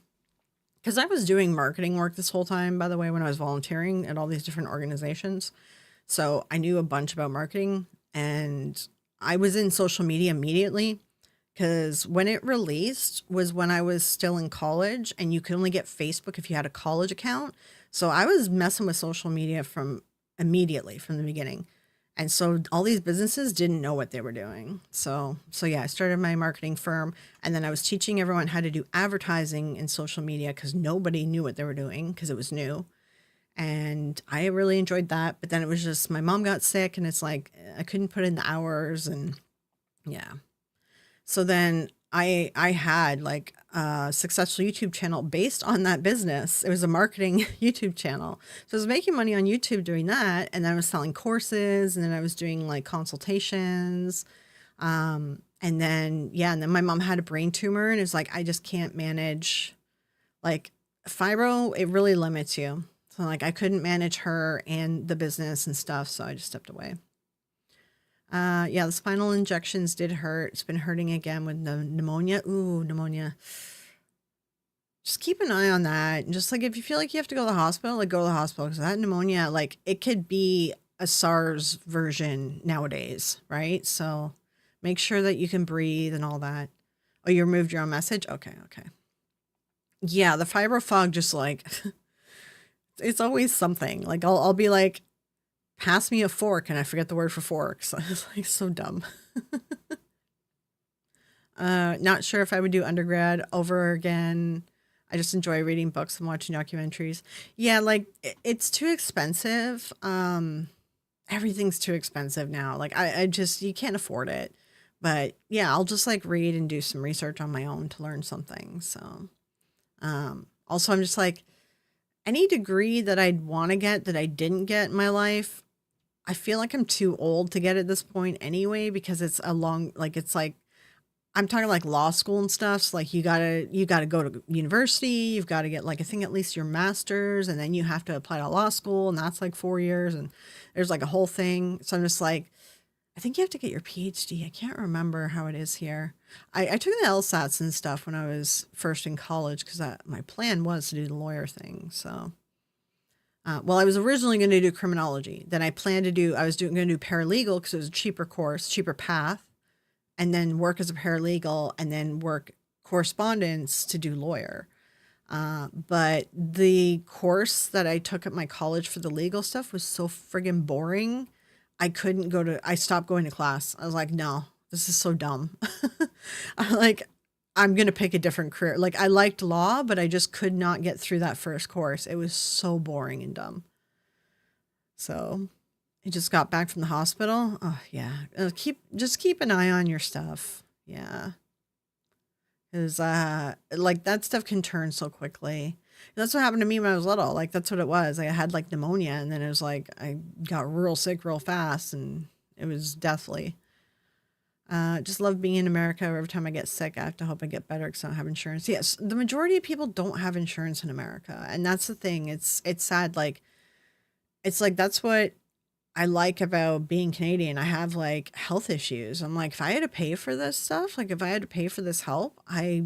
because I was doing marketing work this whole time, by the way, when I was volunteering at all these different organizations. So I knew a bunch about marketing, and I was in social media immediately because when it released was when I was still in college, and you could only get Facebook if you had a college account. So I was messing with social media from immediately from the beginning. And so all these businesses didn't know what they were doing. So yeah, I started my marketing firm, and then I was teaching everyone how to do advertising in social media because nobody knew what they were doing because it was new. And I really enjoyed that. But then it was just my mom got sick, and it's like I couldn't put in the hours, and yeah. So then I had like a successful YouTube channel based on that business. It was a marketing YouTube channel. So I was making money on YouTube doing that, and then I was selling courses, and then I was doing like consultations. And then yeah, and then my mom had a brain tumor, and it's like I just can't manage like fibro, it really limits you. So like I couldn't manage her and the business and stuff, so I just stepped away. Yeah, the spinal injections did hurt. It's been hurting again with the pneumonia. Ooh, pneumonia. Just keep an eye on that. And just like if you feel like you have to go to the hospital, like go to the hospital because that pneumonia, like it could be a SARS version nowadays, right? So make sure that you can breathe and all that. Oh, you removed your own message? Okay, okay. Yeah, the fibro fog just like it's always something. Like I'll be like, pass me a fork, and I forget the word for fork. So it's like so dumb. Not sure if I would do undergrad over again. I just enjoy reading books and watching documentaries. Yeah, like it's too expensive. Everything's too expensive now. Like I just you can't afford it. But yeah, I'll just like read and do some research on my own to learn something. So also I'm just like any degree that I'd want to get that I didn't get in my life, I feel like I'm too old to get at this point anyway, because it's a long, like, it's like, I'm talking like law school and stuff. So like you gotta go to university. You've got to get like, I think at least your master's, and then you have to apply to law school, and that's like 4 years, and there's like a whole thing. So I'm just like, I think you have to get your PhD. I can't remember how it is here. I took the LSATs and stuff when I was first in college because my plan was to do the lawyer thing. So, well, I was originally going to do criminology. Then I planned to do, I was going to do paralegal because it was a cheaper course, cheaper path, and then work as a paralegal and then work correspondence to do lawyer. But the course that I took at my college for the legal stuff was so friggin' boring. I stopped going to class. I was like, no, this is so dumb. I'm like, I'm going to pick a different career. Like, I liked law, but I just could not get through that first course. It was so boring and dumb. So I just got back from the hospital. Oh yeah. Just keep an eye on your stuff. Yeah. Cause, like that stuff can turn so quickly. That's what happened to me when I was little. Like that's what it was. Like, I had like pneumonia, and then it was like I got real sick real fast, and it was deathly. Just love being in America. Every time I get sick, I have to hope I get better because I don't have insurance. Yes, the majority of people don't have insurance in America, and that's the thing. It's sad. Like it's like that's what I like about being Canadian. I have like health issues. I'm like, if I had to pay for this stuff, like if I had to pay for this help, I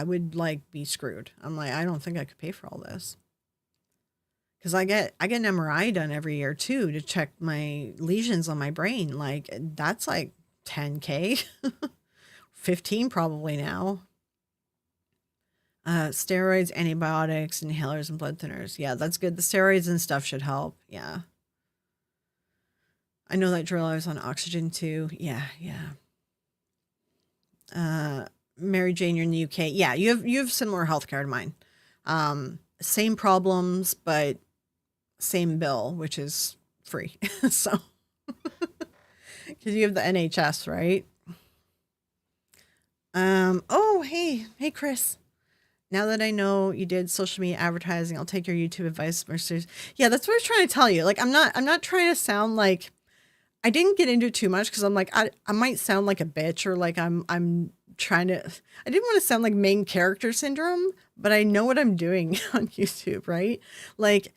would like be screwed. I'm like, I don't think I could pay for all this. Because I get an MRI done every year too to check my lesions on my brain. Like that's like 10K, 15 probably now. Steroids, antibiotics, inhalers, and blood thinners. Yeah, that's good. The steroids and stuff should help. Yeah. I know that drill. I was on oxygen too. Yeah, yeah. Mary Jane, you're in the UK. Yeah, you have similar healthcare to mine. Same problems, but same bill, which is free. So, because you have the NHS, right? Oh, hey, Chris. Now that I know you did social media advertising, I'll take your YouTube advice. Yeah, that's what I was trying to tell you. Like, I'm not trying to sound like I didn't get into it too much because I'm like, I might sound like a bitch, or like I'm trying to, I didn't want to sound like main character syndrome, but I know what I'm doing on YouTube, right? Like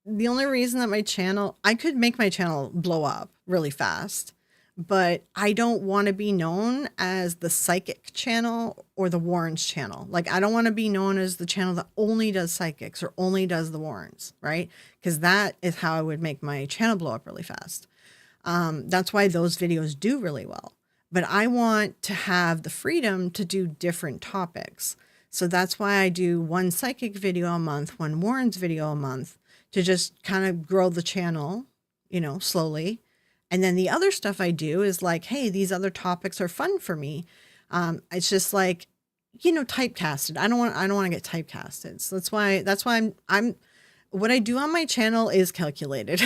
the only reason that I could make my channel blow up really fast, but I don't want to be known as the psychic channel or the Warrens channel. Like I don't want to be known as the channel that only does psychics or only does the Warrens, right? Because that is how I would make my channel blow up really fast. That's why those videos do really well. But I want to have the freedom to do different topics. So that's why I do one psychic video a month, one Warren's video a month, to just kind of grow the channel, slowly. And then the other stuff I do is like, hey, these other topics are fun for me. It's just like, typecasted. I don't want to get typecasted. So that's why I'm what I do on my channel is calculated.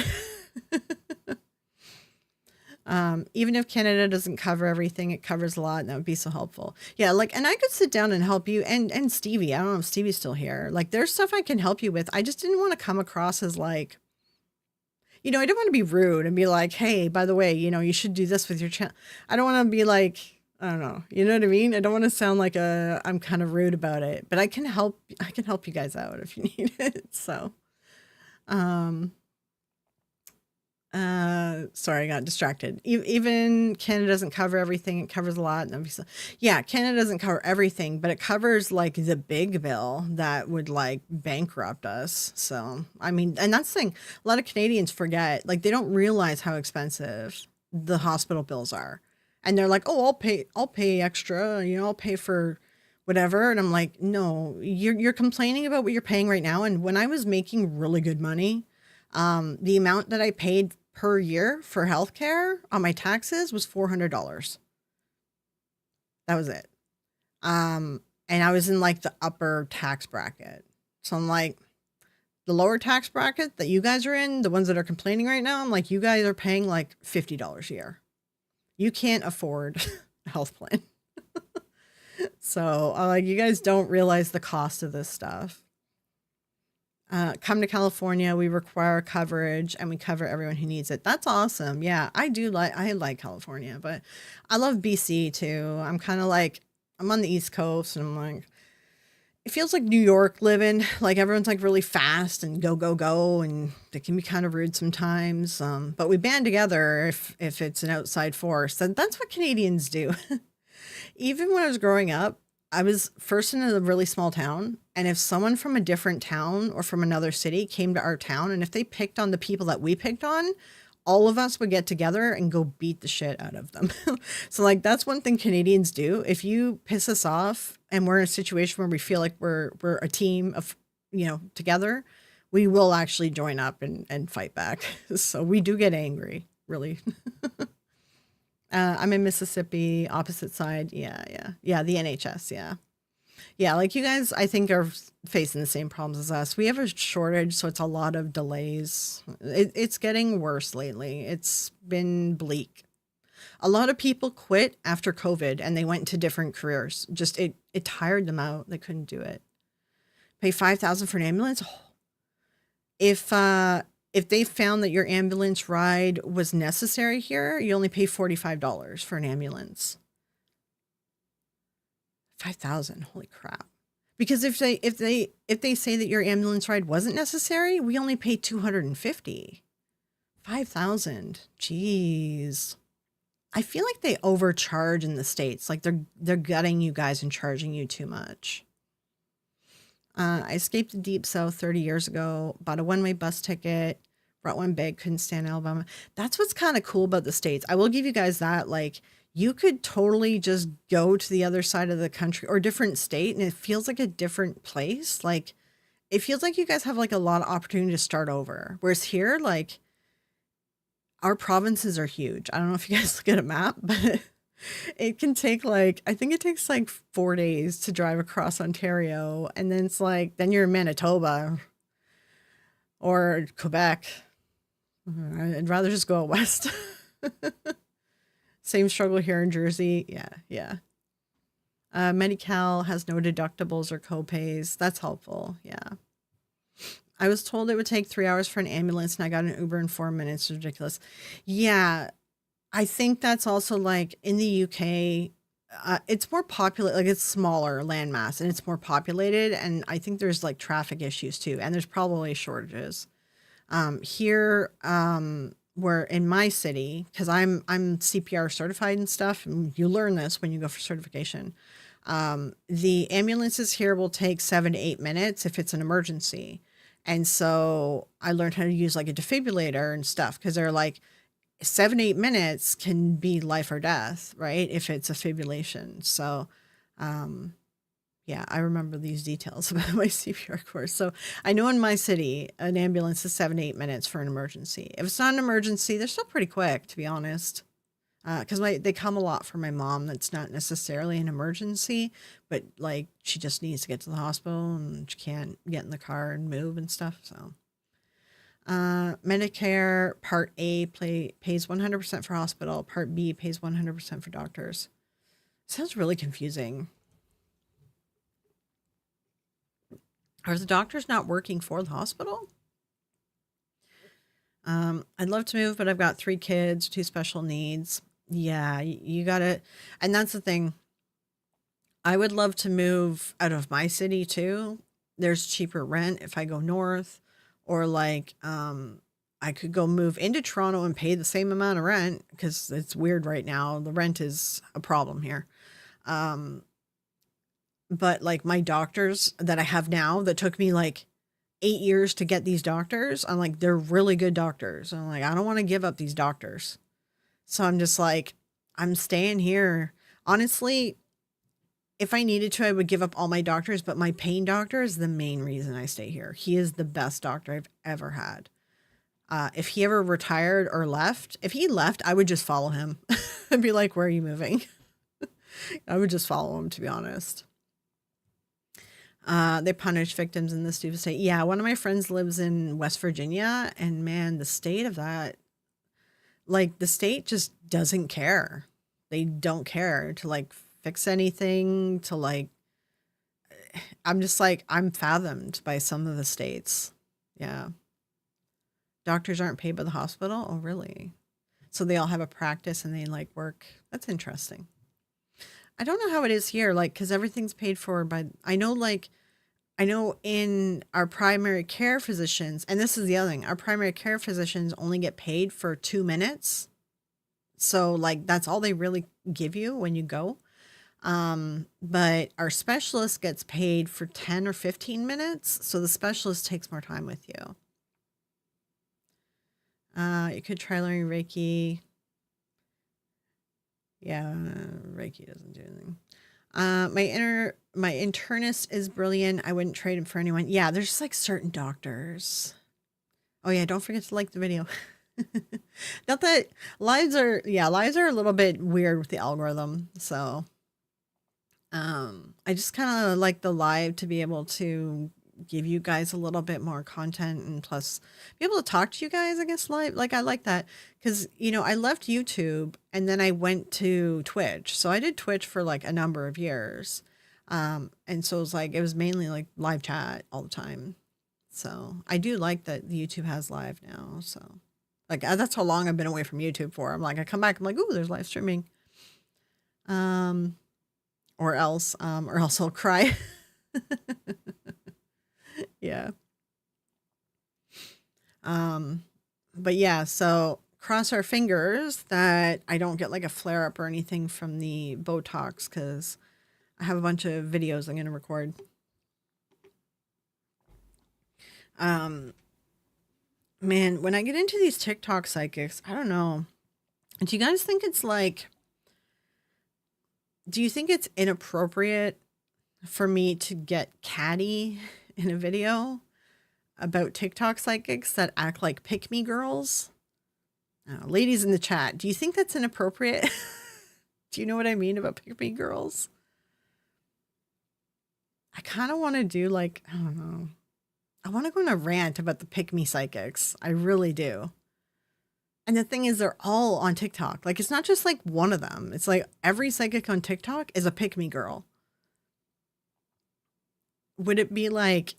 Even if Canada doesn't cover everything, it covers a lot, and that would be so helpful. Yeah, like, and I could sit down and help you, and Stevie. I don't know if Stevie's still here. Like, there's stuff I can help you with. I just didn't want to come across as like, I didn't want to be rude and be like, hey, by the way, you should do this with your channel. I don't want to be like, I don't know. You know what I mean? I don't want to sound like I'm kind of rude about it, but I can help you guys out if you need it. So, sorry, I got distracted. Even Canada doesn't cover everything. It covers a lot. And yeah, Canada doesn't cover everything, but it covers like the big bill that would like bankrupt us. So, I mean, and that's the thing. A lot of Canadians forget, like they don't realize how expensive the hospital bills are. And they're like, oh, I'll pay extra, I'll pay for whatever. And I'm like, no, you're complaining about what you're paying right now. And when I was making really good money, the amount that I paid per year for healthcare on my taxes was $400. That was it. And I was in like the upper tax bracket. So I'm like, the lower tax bracket that you guys are in, the ones that are complaining right now, I'm like, you guys are paying like $50 a year. You can't afford a health plan. So like, you guys don't realize the cost of this stuff. come to California, we require coverage and we cover everyone who needs it. That's awesome. Yeah, I like California, but I love BC too. I'm kind of like, I'm on the East Coast and I'm like, it feels like New York living. Like everyone's like really fast and go, go, go. And they can be kind of rude sometimes. But we band together if it's an outside force. And that's what Canadians do. Even when I was growing up, I was first in a really small town. And if someone from a different town or from another city came to our town, and if they picked on the people that we picked on, all of us would get together and go beat the shit out of them. So, like, that's one thing Canadians do. If you piss us off and we're in a situation where we feel like we're a team of, together, we will actually join up and fight back. So we do get angry, really. I'm in Mississippi, opposite side. Yeah, yeah. Yeah, the NHS, yeah. Yeah, like you guys, I think are facing the same problems as us. We have a shortage, so it's a lot of delays. It's getting worse lately. It's been bleak. A lot of people quit after COVID and they went into different careers. Just it tired them out. They couldn't do it. Pay 5,000 for an ambulance. Oh, if they found that your ambulance ride was necessary here, you only pay $45 for an ambulance. 5,000. Holy crap. Because if they say that your ambulance ride wasn't necessary, we only pay 250. 5,000. Jeez. I feel like they overcharge in the States. Like they're gutting you guys and charging you too much. I escaped the Deep South 30 years ago, bought a one-way bus ticket, brought one bag, couldn't stand Alabama. That's what's kind of cool about the States. I will give you guys that. Like, you could totally just go to the other side of the country or different state and it feels like a different place. Like, it feels like you guys have like a lot of opportunity to start over. Whereas here, like, our provinces are huge. I don't know if you guys look at a map, but it can take like, I think it takes like 4 days to drive across Ontario. And then it's like, then you're in Manitoba or Quebec. I'd rather just go west. Same struggle here in Jersey. Yeah, yeah. Medi-Cal has no deductibles or copays. That's helpful. Yeah. I was told it would take 3 hours for an ambulance and I got an Uber in 4 minutes. It's ridiculous. Yeah. I think that's also like in the UK, it's more popular, like it's smaller landmass and it's more populated. And I think there's like traffic issues too. And there's probably shortages. Here, where in my city, because I'm CPR certified and stuff, and you learn this when you go for certification. The ambulances here will take 7 to 8 minutes if it's an emergency. And so I learned how to use like a defibrillator and stuff because they're like 7 to 8 minutes can be life or death, right? If it's a fibrillation. So, yeah, I remember these details about my CPR course. So I know in my city, an ambulance is 7 to 8 minutes for an emergency. If it's not an emergency, they're still pretty quick, to be honest. Because they come a lot for my mom. That's not necessarily an emergency, but like she just needs to get to the hospital and she can't get in the car and move and stuff. So, Medicare Part A pays 100% for hospital. Part B pays 100% for doctors. Sounds really confusing. Are the doctors not working for the hospital? I'd love to move, but I've got 3 kids, 2 special needs. Yeah, you gotta, and that's the thing. I would love to move out of my city too. There's cheaper rent if I go north, or like, I could go move into Toronto and pay the same amount of rent because it's weird right now. The rent is a problem here. Um, but like my doctors that I have now that took me like 8 years to get these doctors, I'm like, they're really good doctors. I'm like, I don't want to give up these doctors. So I'm just like, I'm staying here. Honestly, if I needed to, I would give up all my doctors, but my pain doctor is the main reason I stay here. He is the best doctor I've ever had. If he ever retired or left, if he left, I would just follow him. I'd be like, where are you moving? I would just follow him, to be honest. They punish victims in the stupid state. Yeah, one of my friends lives in West Virginia, and man, the state of that, like the state just doesn't care. They don't care to like fix anything, to like, I'm just like, I'm fathomed by some of the states. Yeah. Doctors aren't paid by the hospital? Oh, really? So they all have a practice and they like work. That's interesting. I don't know how it is here, like, because everything's paid for by, I know in our primary care physicians, and this is the other thing, our primary care physicians only get paid for 2 minutes. So, like, that's all they really give you when you go. But our specialist gets paid for 10 or 15 minutes. So the specialist takes more time with you. You could try learning Reiki. Yeah, Reiki doesn't do anything. My internist is brilliant. I wouldn't trade him for anyone. Yeah, there's just like certain doctors. Oh yeah, don't forget to like the video. Not that lives are a little bit weird with the algorithm. So I just kind of like the live to be able to give you guys a little bit more content and plus be able to talk to you guys, I guess, live. Like, I like that because, I left YouTube and then I went to Twitch. So I did Twitch for like a number of years. And so it was mainly like live chat all the time. So I do like that the YouTube has live now. So like, that's how long I've been away from YouTube for. I'm like, I come back, I'm like, ooh, there's live streaming. Or else I'll cry. Yeah. But yeah, so cross our fingers that I don't get like a flare up or anything from the Botox because I have a bunch of videos I'm going to record. Man, when I get into these TikTok psychics, I don't know. Do you guys think do you think it's inappropriate for me to get catty in a video about TikTok psychics that act like pick me girls? Ladies in the chat, do you think that's inappropriate? Do you know what I mean about pick me girls? I kind of want to do like, I don't know. I want to go on a rant about the pick me psychics. I really do. And the thing is, they're all on TikTok. Like, it's not just like one of them. It's like every psychic on TikTok is a pick me girl. Would it be like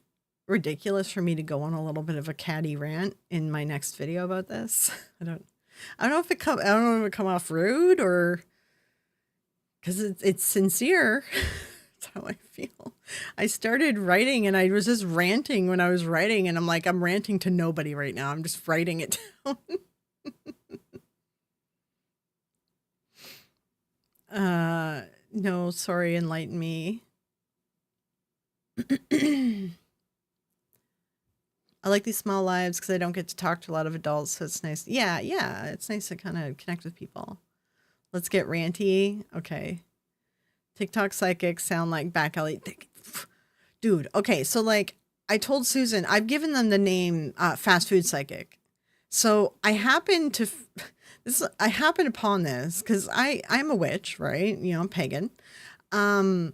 ridiculous for me to go on a little bit of a catty rant in my next video about this? I don't know if it come off rude or because it's sincere. That's how I feel. I started writing and I was just ranting when I was writing, and I'm like, I'm ranting to nobody right now. I'm just writing it down. No, sorry, enlighten me. I like these small lives because I don't get to talk to a lot of adults, so it's nice. Yeah, it's nice to kind of connect with people. Let's get ranty. Okay. TikTok psychics sound like back alley. Dude, okay, so like I told Susan, I've given them the name fast food psychic. So I happened upon this because I'm a witch, right? I'm pagan. And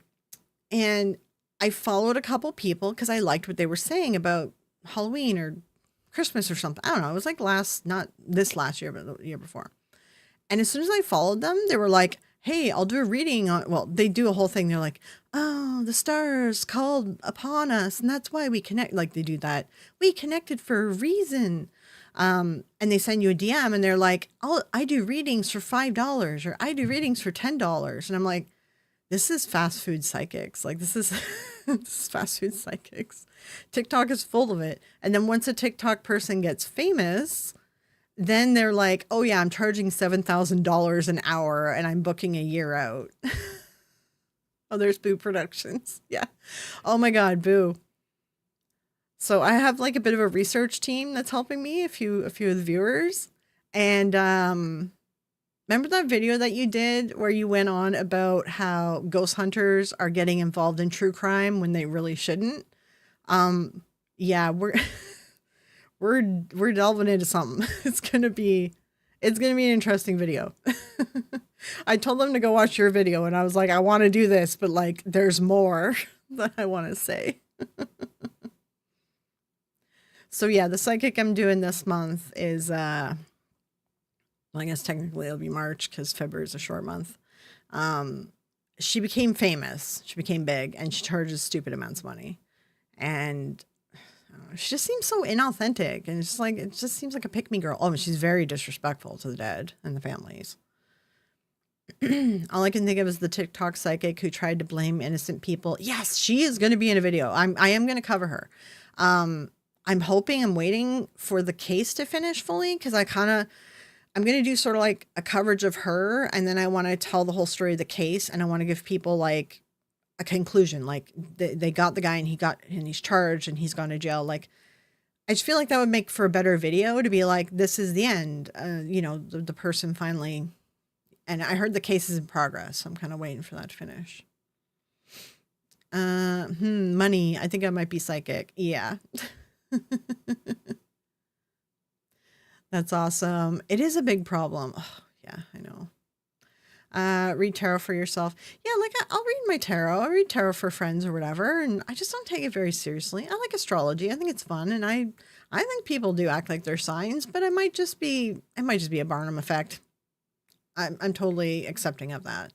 I followed a couple people because I liked what they were saying about Halloween or Christmas or something. I don't know. It was like not this last year, but the year before. And as soon as I followed them, they were like, hey, I'll do a reading on, well, they do a whole thing. They're like, oh, the stars called upon us. And that's why we connect. Like they do that. We connected for a reason. And they send you a DM and they're like, I do readings for $5 or I do readings for $10. And I'm like, this is fast food psychics. Like this is fast food psychics. TikTok is full of it. And then once a TikTok person gets famous, then they're like, oh yeah, I'm charging $7,000 an hour and I'm booking a year out. Oh, there's Boo Productions. Yeah. Oh my God, Boo. So I have like a bit of a research team that's helping me, a few of the viewers. And remember that video that you did where you went on about how ghost hunters are getting involved in true crime when they really shouldn't? Yeah, we're delving into something. It's gonna be an interesting video. I told them to go watch your video and I was like, I want to do this, but like there's more that I want to say. So yeah, the psychic I'm doing this month is well, I guess technically it'll be March because February is a short month. She became famous, she became big, and she charges stupid amounts of money. And She just seems so inauthentic, and it's just like, it just seems like a pick me girl. Oh, and she's very disrespectful to the dead and the families. All I can think of is the TikTok psychic who tried to blame innocent people. Yes, she is going to be in a video. I am going to cover her. I'm hoping, I'm waiting for the case to finish fully, because I'm going to do sort of like a coverage of her, and then I want to tell the whole story of the case, and I want to give people like a conclusion. Like they got the guy, and he's charged, and he's gone to jail. Like, I just feel like that would make for a better video, to be like, this is the end. The person finally, and I heard the case is in progress, so I'm kind of waiting for that to finish. Money. I think I might be psychic. Yeah. That's awesome. It is a big problem. Oh, yeah, I know. Read tarot for yourself. Yeah, like I'll read my tarot. I read tarot for friends or whatever, and I just don't take it very seriously. I like astrology. I think it's fun, and I think people do act like they're signs, but it might just be a Barnum effect. I'm totally accepting of that.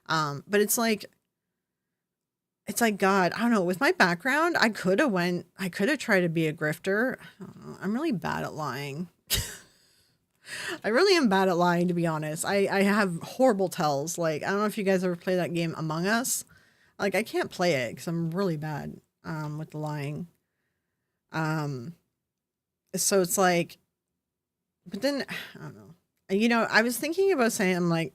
But it's like God, I don't know. With my background, I could have tried to be a grifter. I don't know. I'm really bad at lying. I really am bad at lying, to be honest. I have horrible tells. Like, I don't know if you guys ever play that game Among Us. Like, I can't play it because I'm really bad with the lying. So it's like, but then I don't know. I was thinking about saying, I'm like,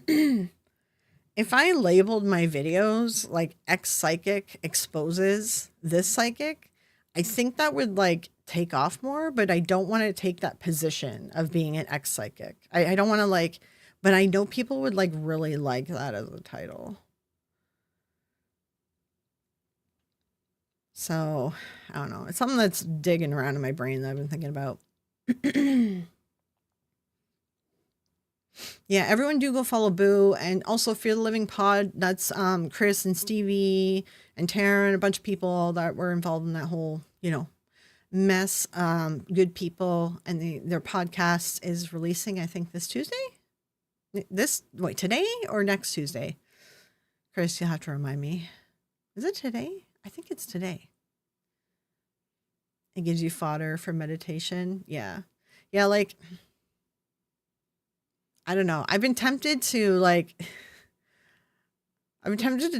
if I labeled my videos like X psychic exposes this psychic, I think that would like take off more, but I don't want to take that position of being an X psychic. I don't want to like, but I know people would like really like that as a title. So I don't know. It's something that's digging around in my brain that I've been thinking about. Yeah, everyone do go follow Boo, and also Fear the Living Pod. That's Chris and Stevie and Taryn, a bunch of people that were involved in that whole, mess. Good people, and their podcast is releasing, I think, this Tuesday. Today or next Tuesday? Chris, you'll have to remind me. Is it today? I think it's today. It gives you fodder for meditation. Yeah, like. I don't know. I've been tempted to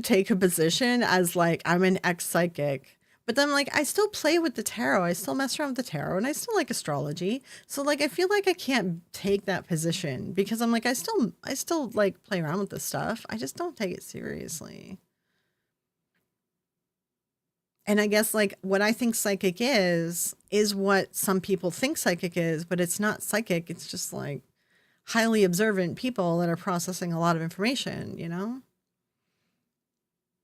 take a position as like, I'm an ex psychic, but then like, I still play with the tarot. I still mess around with the tarot, and I still like astrology. So like, I feel like I can't take that position because I'm like, I still like play around with this stuff. I just don't take it seriously. And I guess like what I think psychic is what some people think psychic is, but it's not psychic. It's just like highly observant people that are processing a lot of information,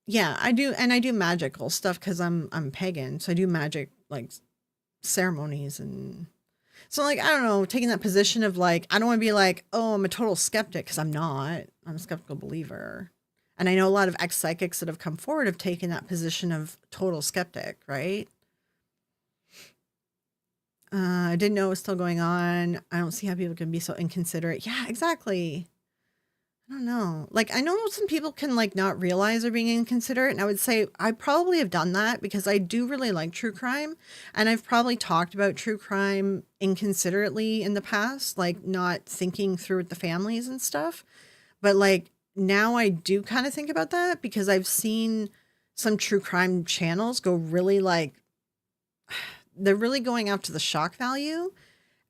Yeah, I do. And I do magical stuff because I'm pagan. So I do magic, like ceremonies. And so like, I don't know, taking that position of like, I don't want to be like, oh, I'm a total skeptic, because I'm not. I'm a skeptical believer. And I know a lot of ex-psychics that have come forward have taken that position of total skeptic, right? I didn't know it was still going on. I don't see how people can be so inconsiderate. Yeah, exactly. I don't know. Like, I know some people can like not realize they're being inconsiderate. And I would say I probably have done that because I do really like true crime. And I've probably talked about true crime inconsiderately in the past, like not thinking through with the families and stuff. But like now I do kind of think about that because I've seen some true crime channels go really like, they're really going after the shock value,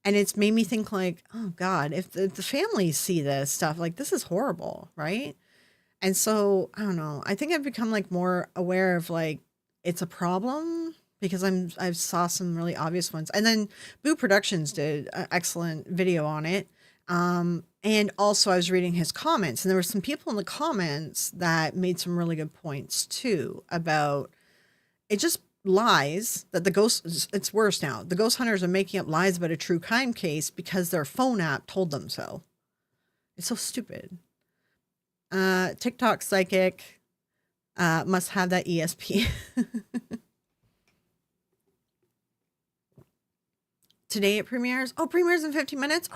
and it's made me think like, oh God, if the families see this stuff, like this is horrible, right? And so I don't know. I think I've become like more aware of like it's a problem because I've saw some really obvious ones, and then Boo Productions did an excellent video on it. And also I was reading his comments, and there were some people in the comments that made some really good points too about it just lies that the ghost, it's worse now. The ghost hunters are making up lies about a true crime case because their phone app told them so. It's so stupid. TikTok psychic must have that ESP. Today it premieres. Oh, premieres in 15 minutes.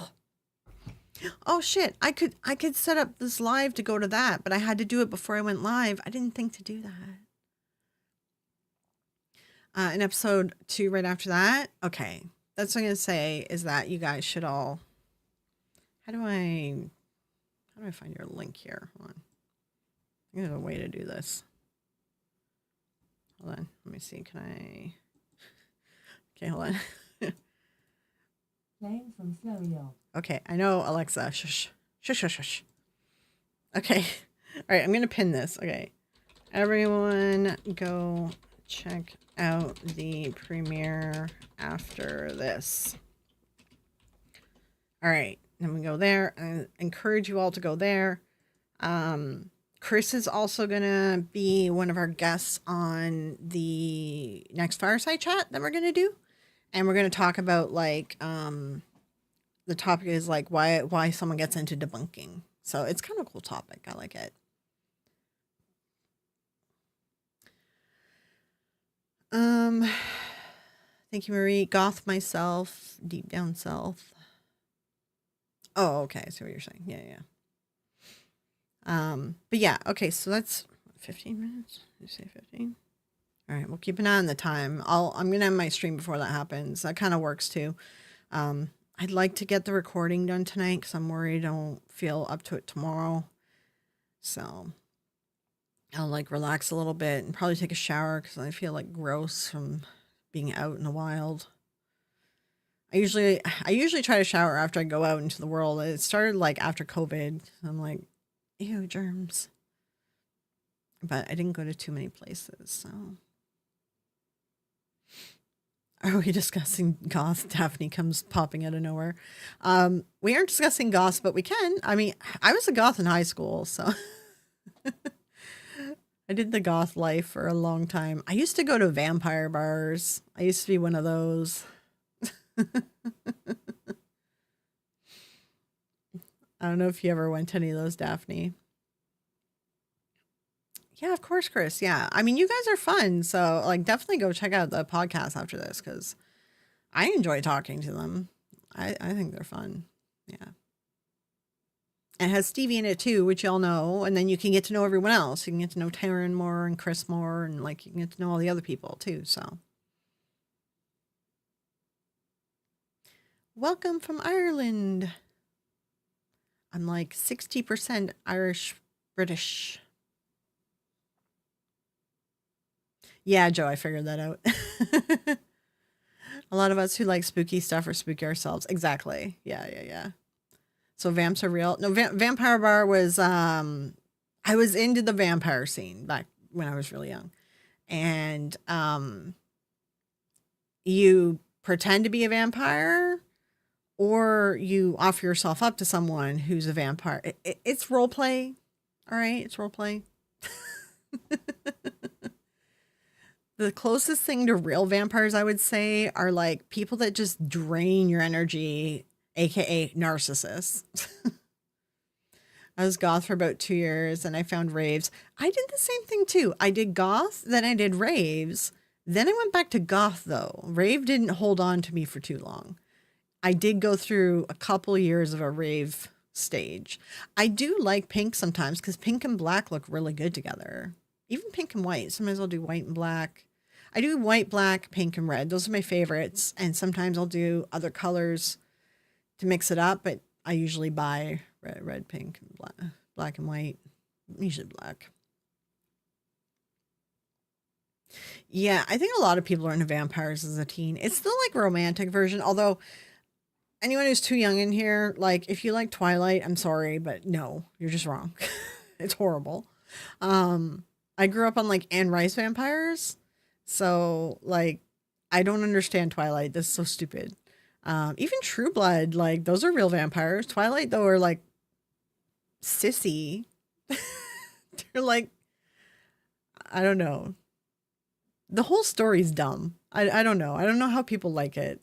Oh shit. I could set up this live to go to that, but I had to do it before I went live. I didn't think to do that. In episode 2, right after that. Okay. That's what I'm going to say is that you guys should all. How do I find your link here? Hold on. I think there's a way to do this. Hold on. Let me see. Can I? Okay, hold on. Playing from stereo. Okay, I know, Alexa. Shush. Shush, shush, shush. Okay. All right, I'm going to pin this. Okay. Everyone go check out the premiere after this. All right. Then we go there. I encourage you all to go there. Chris is also going to be one of our guests on the next fireside chat that we're going to do. And we're going to talk about like the topic is like why someone gets into debunking. So it's kind of a cool topic. I like it. Thank you, Marie. Goth myself, deep down self. Oh, okay. I see what you're saying. Yeah. But yeah, okay, so that's 15 minutes. Did you say 15? All right, we'll keep an eye on the time. I'm gonna end my stream before that happens. That kind of works too. I'd like to get the recording done tonight because I'm worried I don't feel up to it tomorrow. So I'll like relax a little bit and probably take a shower because I feel like gross from being out in the wild. I usually try to shower after I go out into the world. It started like after COVID. I'm like, ew, germs. But I didn't go to too many places, so. Are we discussing goth? Daphne comes popping out of nowhere. We aren't discussing goths, but we can. I mean, I was a goth in high school, so. I did the goth life for a long time. I used to go to vampire bars. I used to be one of those. I don't know if you ever went to any of those, Daphne. Yeah, of course, Chris. Yeah. I mean, you guys are fun. So, like, definitely go check out the podcast after this because I enjoy talking to them. I think they're fun. Yeah. And it has Stevie in it too, which y'all know. And then you can get to know everyone else. You can get to know Taryn more and Chris more. And, like, you can get to know all the other people too. So, welcome from Ireland. I'm like 60% Irish British. Yeah, Joe, I figured that out. A lot of us who like spooky stuff are spooky ourselves. Exactly. Yeah. So vamps are real. No, Vampire Bar was, I was into the vampire scene back when I was really young. And you pretend to be a vampire or you offer yourself up to someone who's a vampire. It's role play. All right. It's role play. The closest thing to real vampires, I would say, are like people that just drain your energy, aka narcissists. I was goth for about 2 years and I found raves. I did the same thing too. I did goth, then I did raves. Then I went back to goth though. Rave didn't hold on to me for too long. I did go through a couple years of a rave stage. I do like pink sometimes because pink and black look really good together. Even pink and white. Sometimes I'll do white and black. I do white, black, pink, and red. Those are my favorites. And sometimes I'll do other colors to mix it up, but I usually buy red, pink, and black and white. Usually black. Yeah, I think a lot of people are into vampires as a teen. It's still like a romantic version, although anyone who's too young in here, like if you like Twilight, I'm sorry, but no, you're just wrong. It's horrible. I grew up on like Anne Rice vampires. So like I don't understand Twilight. This is so stupid. Even True Blood, like those are real vampires. Twilight though are like sissy. They're like I don't know. The whole story's dumb. I don't know. I don't know how people like it.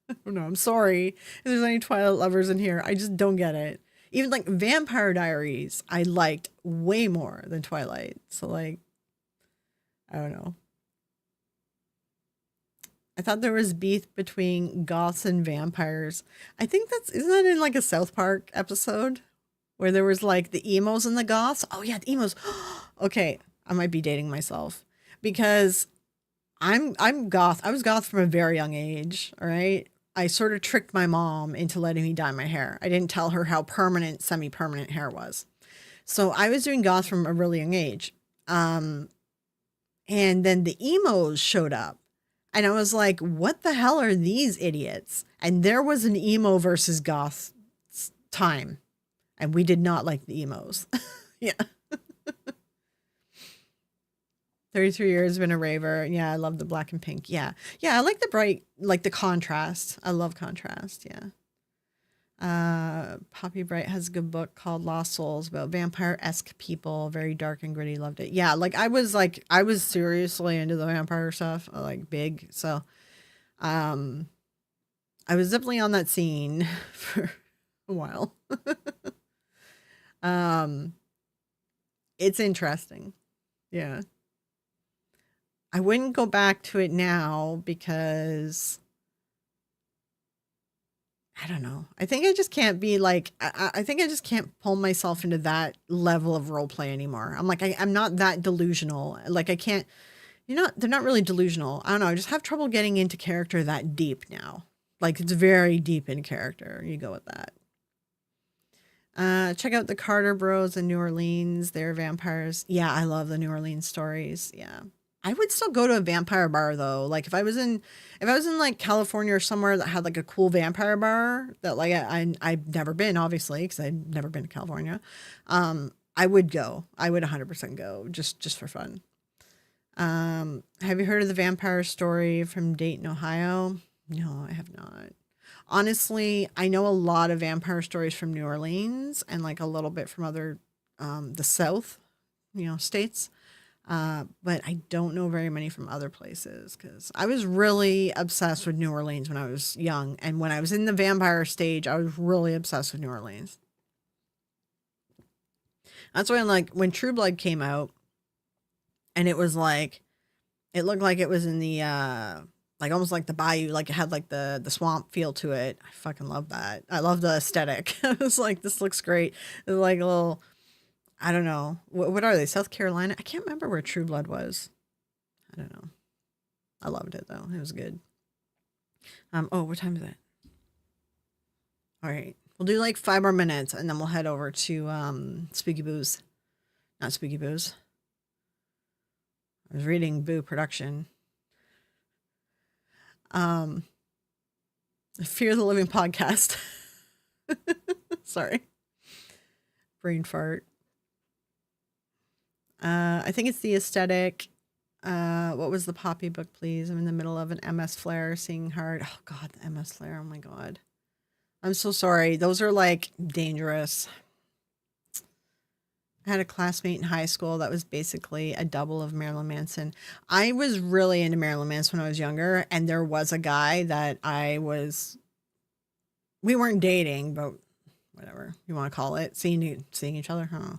I don't know. I'm sorry if there's any Twilight lovers in here. I just don't get it. Even like Vampire Diaries, I liked way more than Twilight. So like, I don't know. I thought there was beef between goths and vampires. I think isn't that in like a South Park episode where there was like the emos and the goths? Oh yeah, the emos. Okay, I might be dating myself because I'm goth. I was goth from a very young age. All right. I sort of tricked my mom into letting me dye my hair. I didn't tell her how permanent, semi-permanent hair was. So I was doing goth from a really young age. Um, and then the emos showed up. And I was like, what the hell are these idiots? And there was an emo versus goth time. And we did not like the emos. Yeah. 33 years been a raver. Yeah, I love the black and pink. Yeah. Yeah, I like the bright, like the contrast. I love contrast. Yeah. Poppy Bright has a good book called Lost Souls about vampire-esque people, very dark and gritty. Loved it. Yeah, I was seriously into the vampire stuff, like big. So, um, I was definitely on that scene for a while. um, it's interesting. Yeah. I wouldn't go back to it now because I don't know. I think I just can't be like I think I just can't pull myself into that level of role play anymore. I'm like I'm not that delusional. Like I can't. You're not. They're not really delusional. I don't know. I just have trouble getting into character that deep now. Like it's very deep in character. You go with that. Check out the Carter Bros in New Orleans. They're vampires. Yeah, I love the New Orleans stories. Yeah. I would still go to a vampire bar though. Like if I was in like California or somewhere that had like a cool vampire bar that like I've never been obviously because I've never been to California. I would go. I would 100% go just for fun. Have you heard of the vampire story from Dayton, Ohio? No, I have not. Honestly, I know a lot of vampire stories from New Orleans and like a little bit from other the South, states. But I don't know very many from other places because I was really obsessed with New Orleans when I was young. And when I was in the vampire stage, I was really obsessed with New Orleans. That's why, like, when True Blood came out and it was like, it looked like it was in the, like almost like the bayou, like it had like the swamp feel to it. I fucking love that. I love the aesthetic. I was like, this looks great. It's like a little, I don't know. What are they? South Carolina? I can't remember where True Blood was. I don't know. I loved it though. It was good. Oh, what time is it? All right. We'll do like 5 more minutes and then we'll head over to Spooky Booze. Not Spooky Booze. I was reading Boo Production. Fear the Living podcast. Sorry. Brain fart. I think it's the aesthetic. What was the Poppy book, please? I'm in the middle of an MS Flare, Seeing Hard. Oh God, the MS Flare. Oh my God. I'm so sorry. Those are like dangerous. I had a classmate in high school that was basically a double of Marilyn Manson. I was really into Marilyn Manson when I was younger, and there was a guy that we weren't dating, but whatever you want to call it, seeing each other. Huh?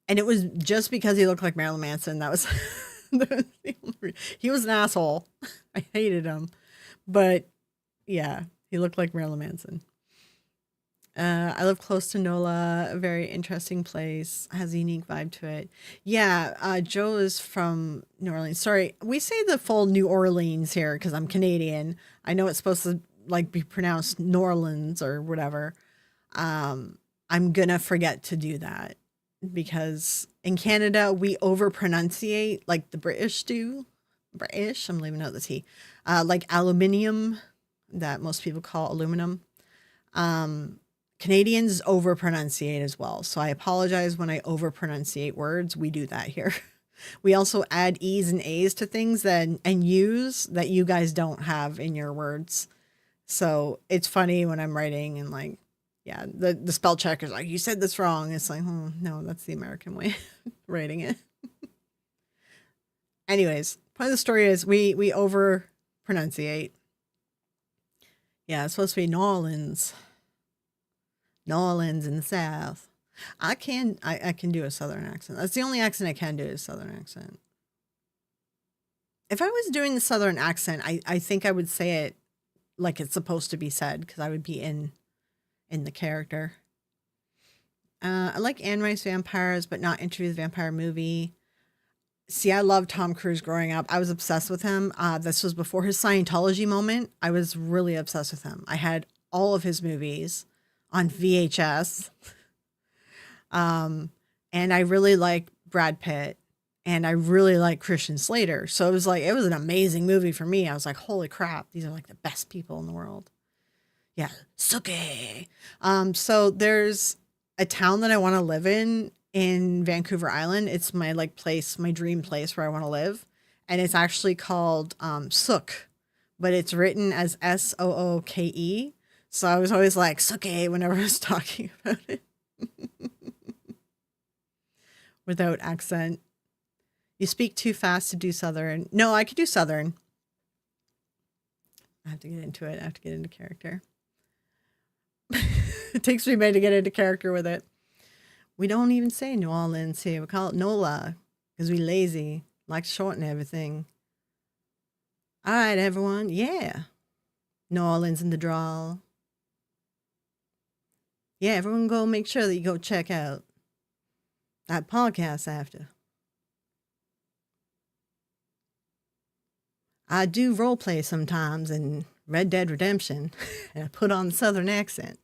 And it was just because he looked like Marilyn Manson. That was, he was an asshole. I hated him, but yeah, he looked like Marilyn Manson. I live close to NOLA, a very interesting place, has a unique vibe to it. Yeah, Joe is from New Orleans. Sorry, we say the full New Orleans here because I'm Canadian. I know it's supposed to like be pronounced New Orleans or whatever. I'm gonna forget to do that because in Canada we over pronunciate like the British do. British, I'm leaving out the T. Like aluminium, that most people call aluminum. Um, Canadians over pronunciate as well. So I apologize when I over pronunciate words. We do that here. We also add E's and A's to things and U's that you guys don't have in your words. So it's funny when I'm writing and like, yeah, the spell check is like, you said this wrong. It's like, no, that's the American way of writing it. Anyways, point of the story is we over pronunciate. Yeah, it's supposed to be New Orleans. New Orleans in the South. I can do a Southern accent. That's the only accent I can do is Southern accent. If I was doing the Southern accent, I think I would say it like it's supposed to be said because I would be in the character. I like Anne Rice vampires, but not Interview with the Vampire movie. See, I loved Tom Cruise growing up. I was obsessed with him. This was before his Scientology moment. I was really obsessed with him. I had all of his movies on VHS. Um, and I really like Brad Pitt and I really like Christian Slater. So it was an amazing movie for me. I was like, holy crap, these are like the best people in the world. Yeah, Suke. So there's a town that I want to live in Vancouver Island. It's my like place, my dream place where I want to live, and it's actually called Sook, but it's written as Sooke. So I was always like Suke whenever I was talking about it without accent. You speak too fast to do Southern. No, I could do Southern. I have to get into it. I have to get into character. It takes me a minute to get into character with it. We don't even say New Orleans here. We call it NOLA because we lazy, like to shorten everything. All right, everyone. Yeah. New Orleans in the drawl. Yeah, everyone go make sure that you go check out that podcast after. I do role play sometimes in Red Dead Redemption, and I put on the Southern accent.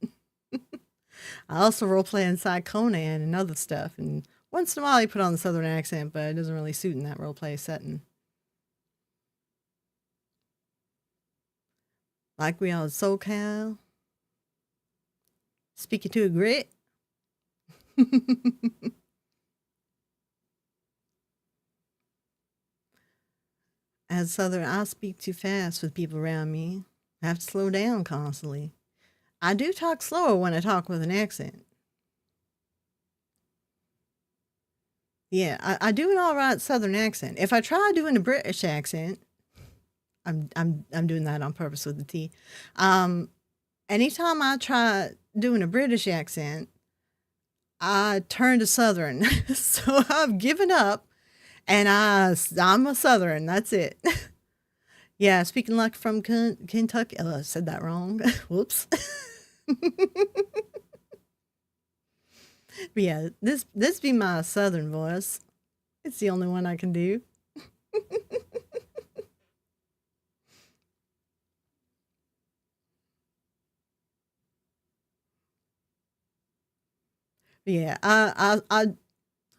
I also role play inside Conan and other stuff, and once in a while I put on the Southern accent, but it doesn't really suit in that role play setting. Like we are in SoCal, speaking to a grit. As Southern, I speak too fast with people around me. I have to slow down constantly. I do talk slower when I talk with an accent. Yeah, I do an all right Southern accent. If I try doing a British accent, I'm doing that on purpose with the T. Anytime I try doing a British accent, I turn to Southern. So I've given up, and I'm a Southern. That's it. Yeah, speaking like from Kentucky. Oh, I said that wrong. Whoops. But yeah, this be my Southern voice. It's the only one I can do. But yeah,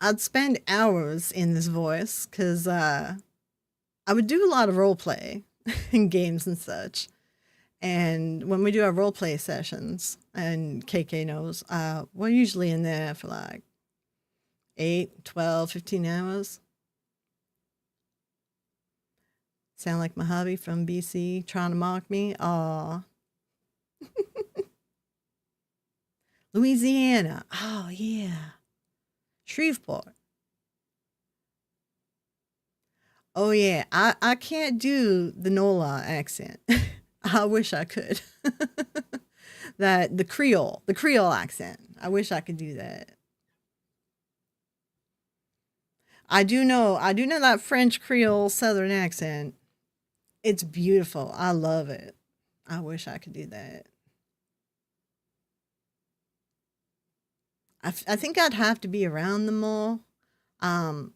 I'd spend hours in this voice because I would do a lot of role play in games and such. And when we do our role play sessions, and KK knows, we're usually in there for like 8, 12, 15 hours. Sound like my hubby from BC trying to mock me? Aw. Louisiana. Oh, yeah. Shreveport. Oh, yeah. I can't do the NOLA accent. I wish I could. The Creole accent. I wish I could do that. I do know that French Creole Southern accent. It's beautiful. I love it. I wish I could do that. I think I'd have to be around them more. Um,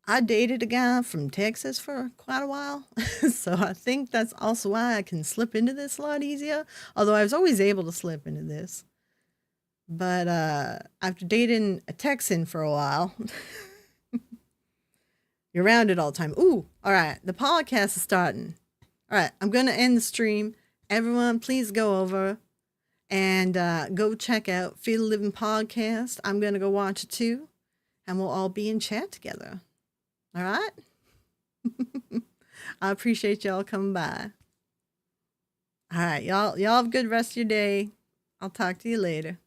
I dated a guy from Texas for quite a while, so I think that's also why I can slip into this a lot easier. Although I was always able to slip into this, but after dating a Texan for a while, you're around it all the time. Ooh, all right, the podcast is starting. All right, I'm gonna end the stream. Everyone, please go over and go check out Feel the Living podcast. I'm gonna go watch it too, and we'll all be in chat together. All right. I appreciate y'all coming by. All right, y'all have a good rest of your day. I'll talk to you later.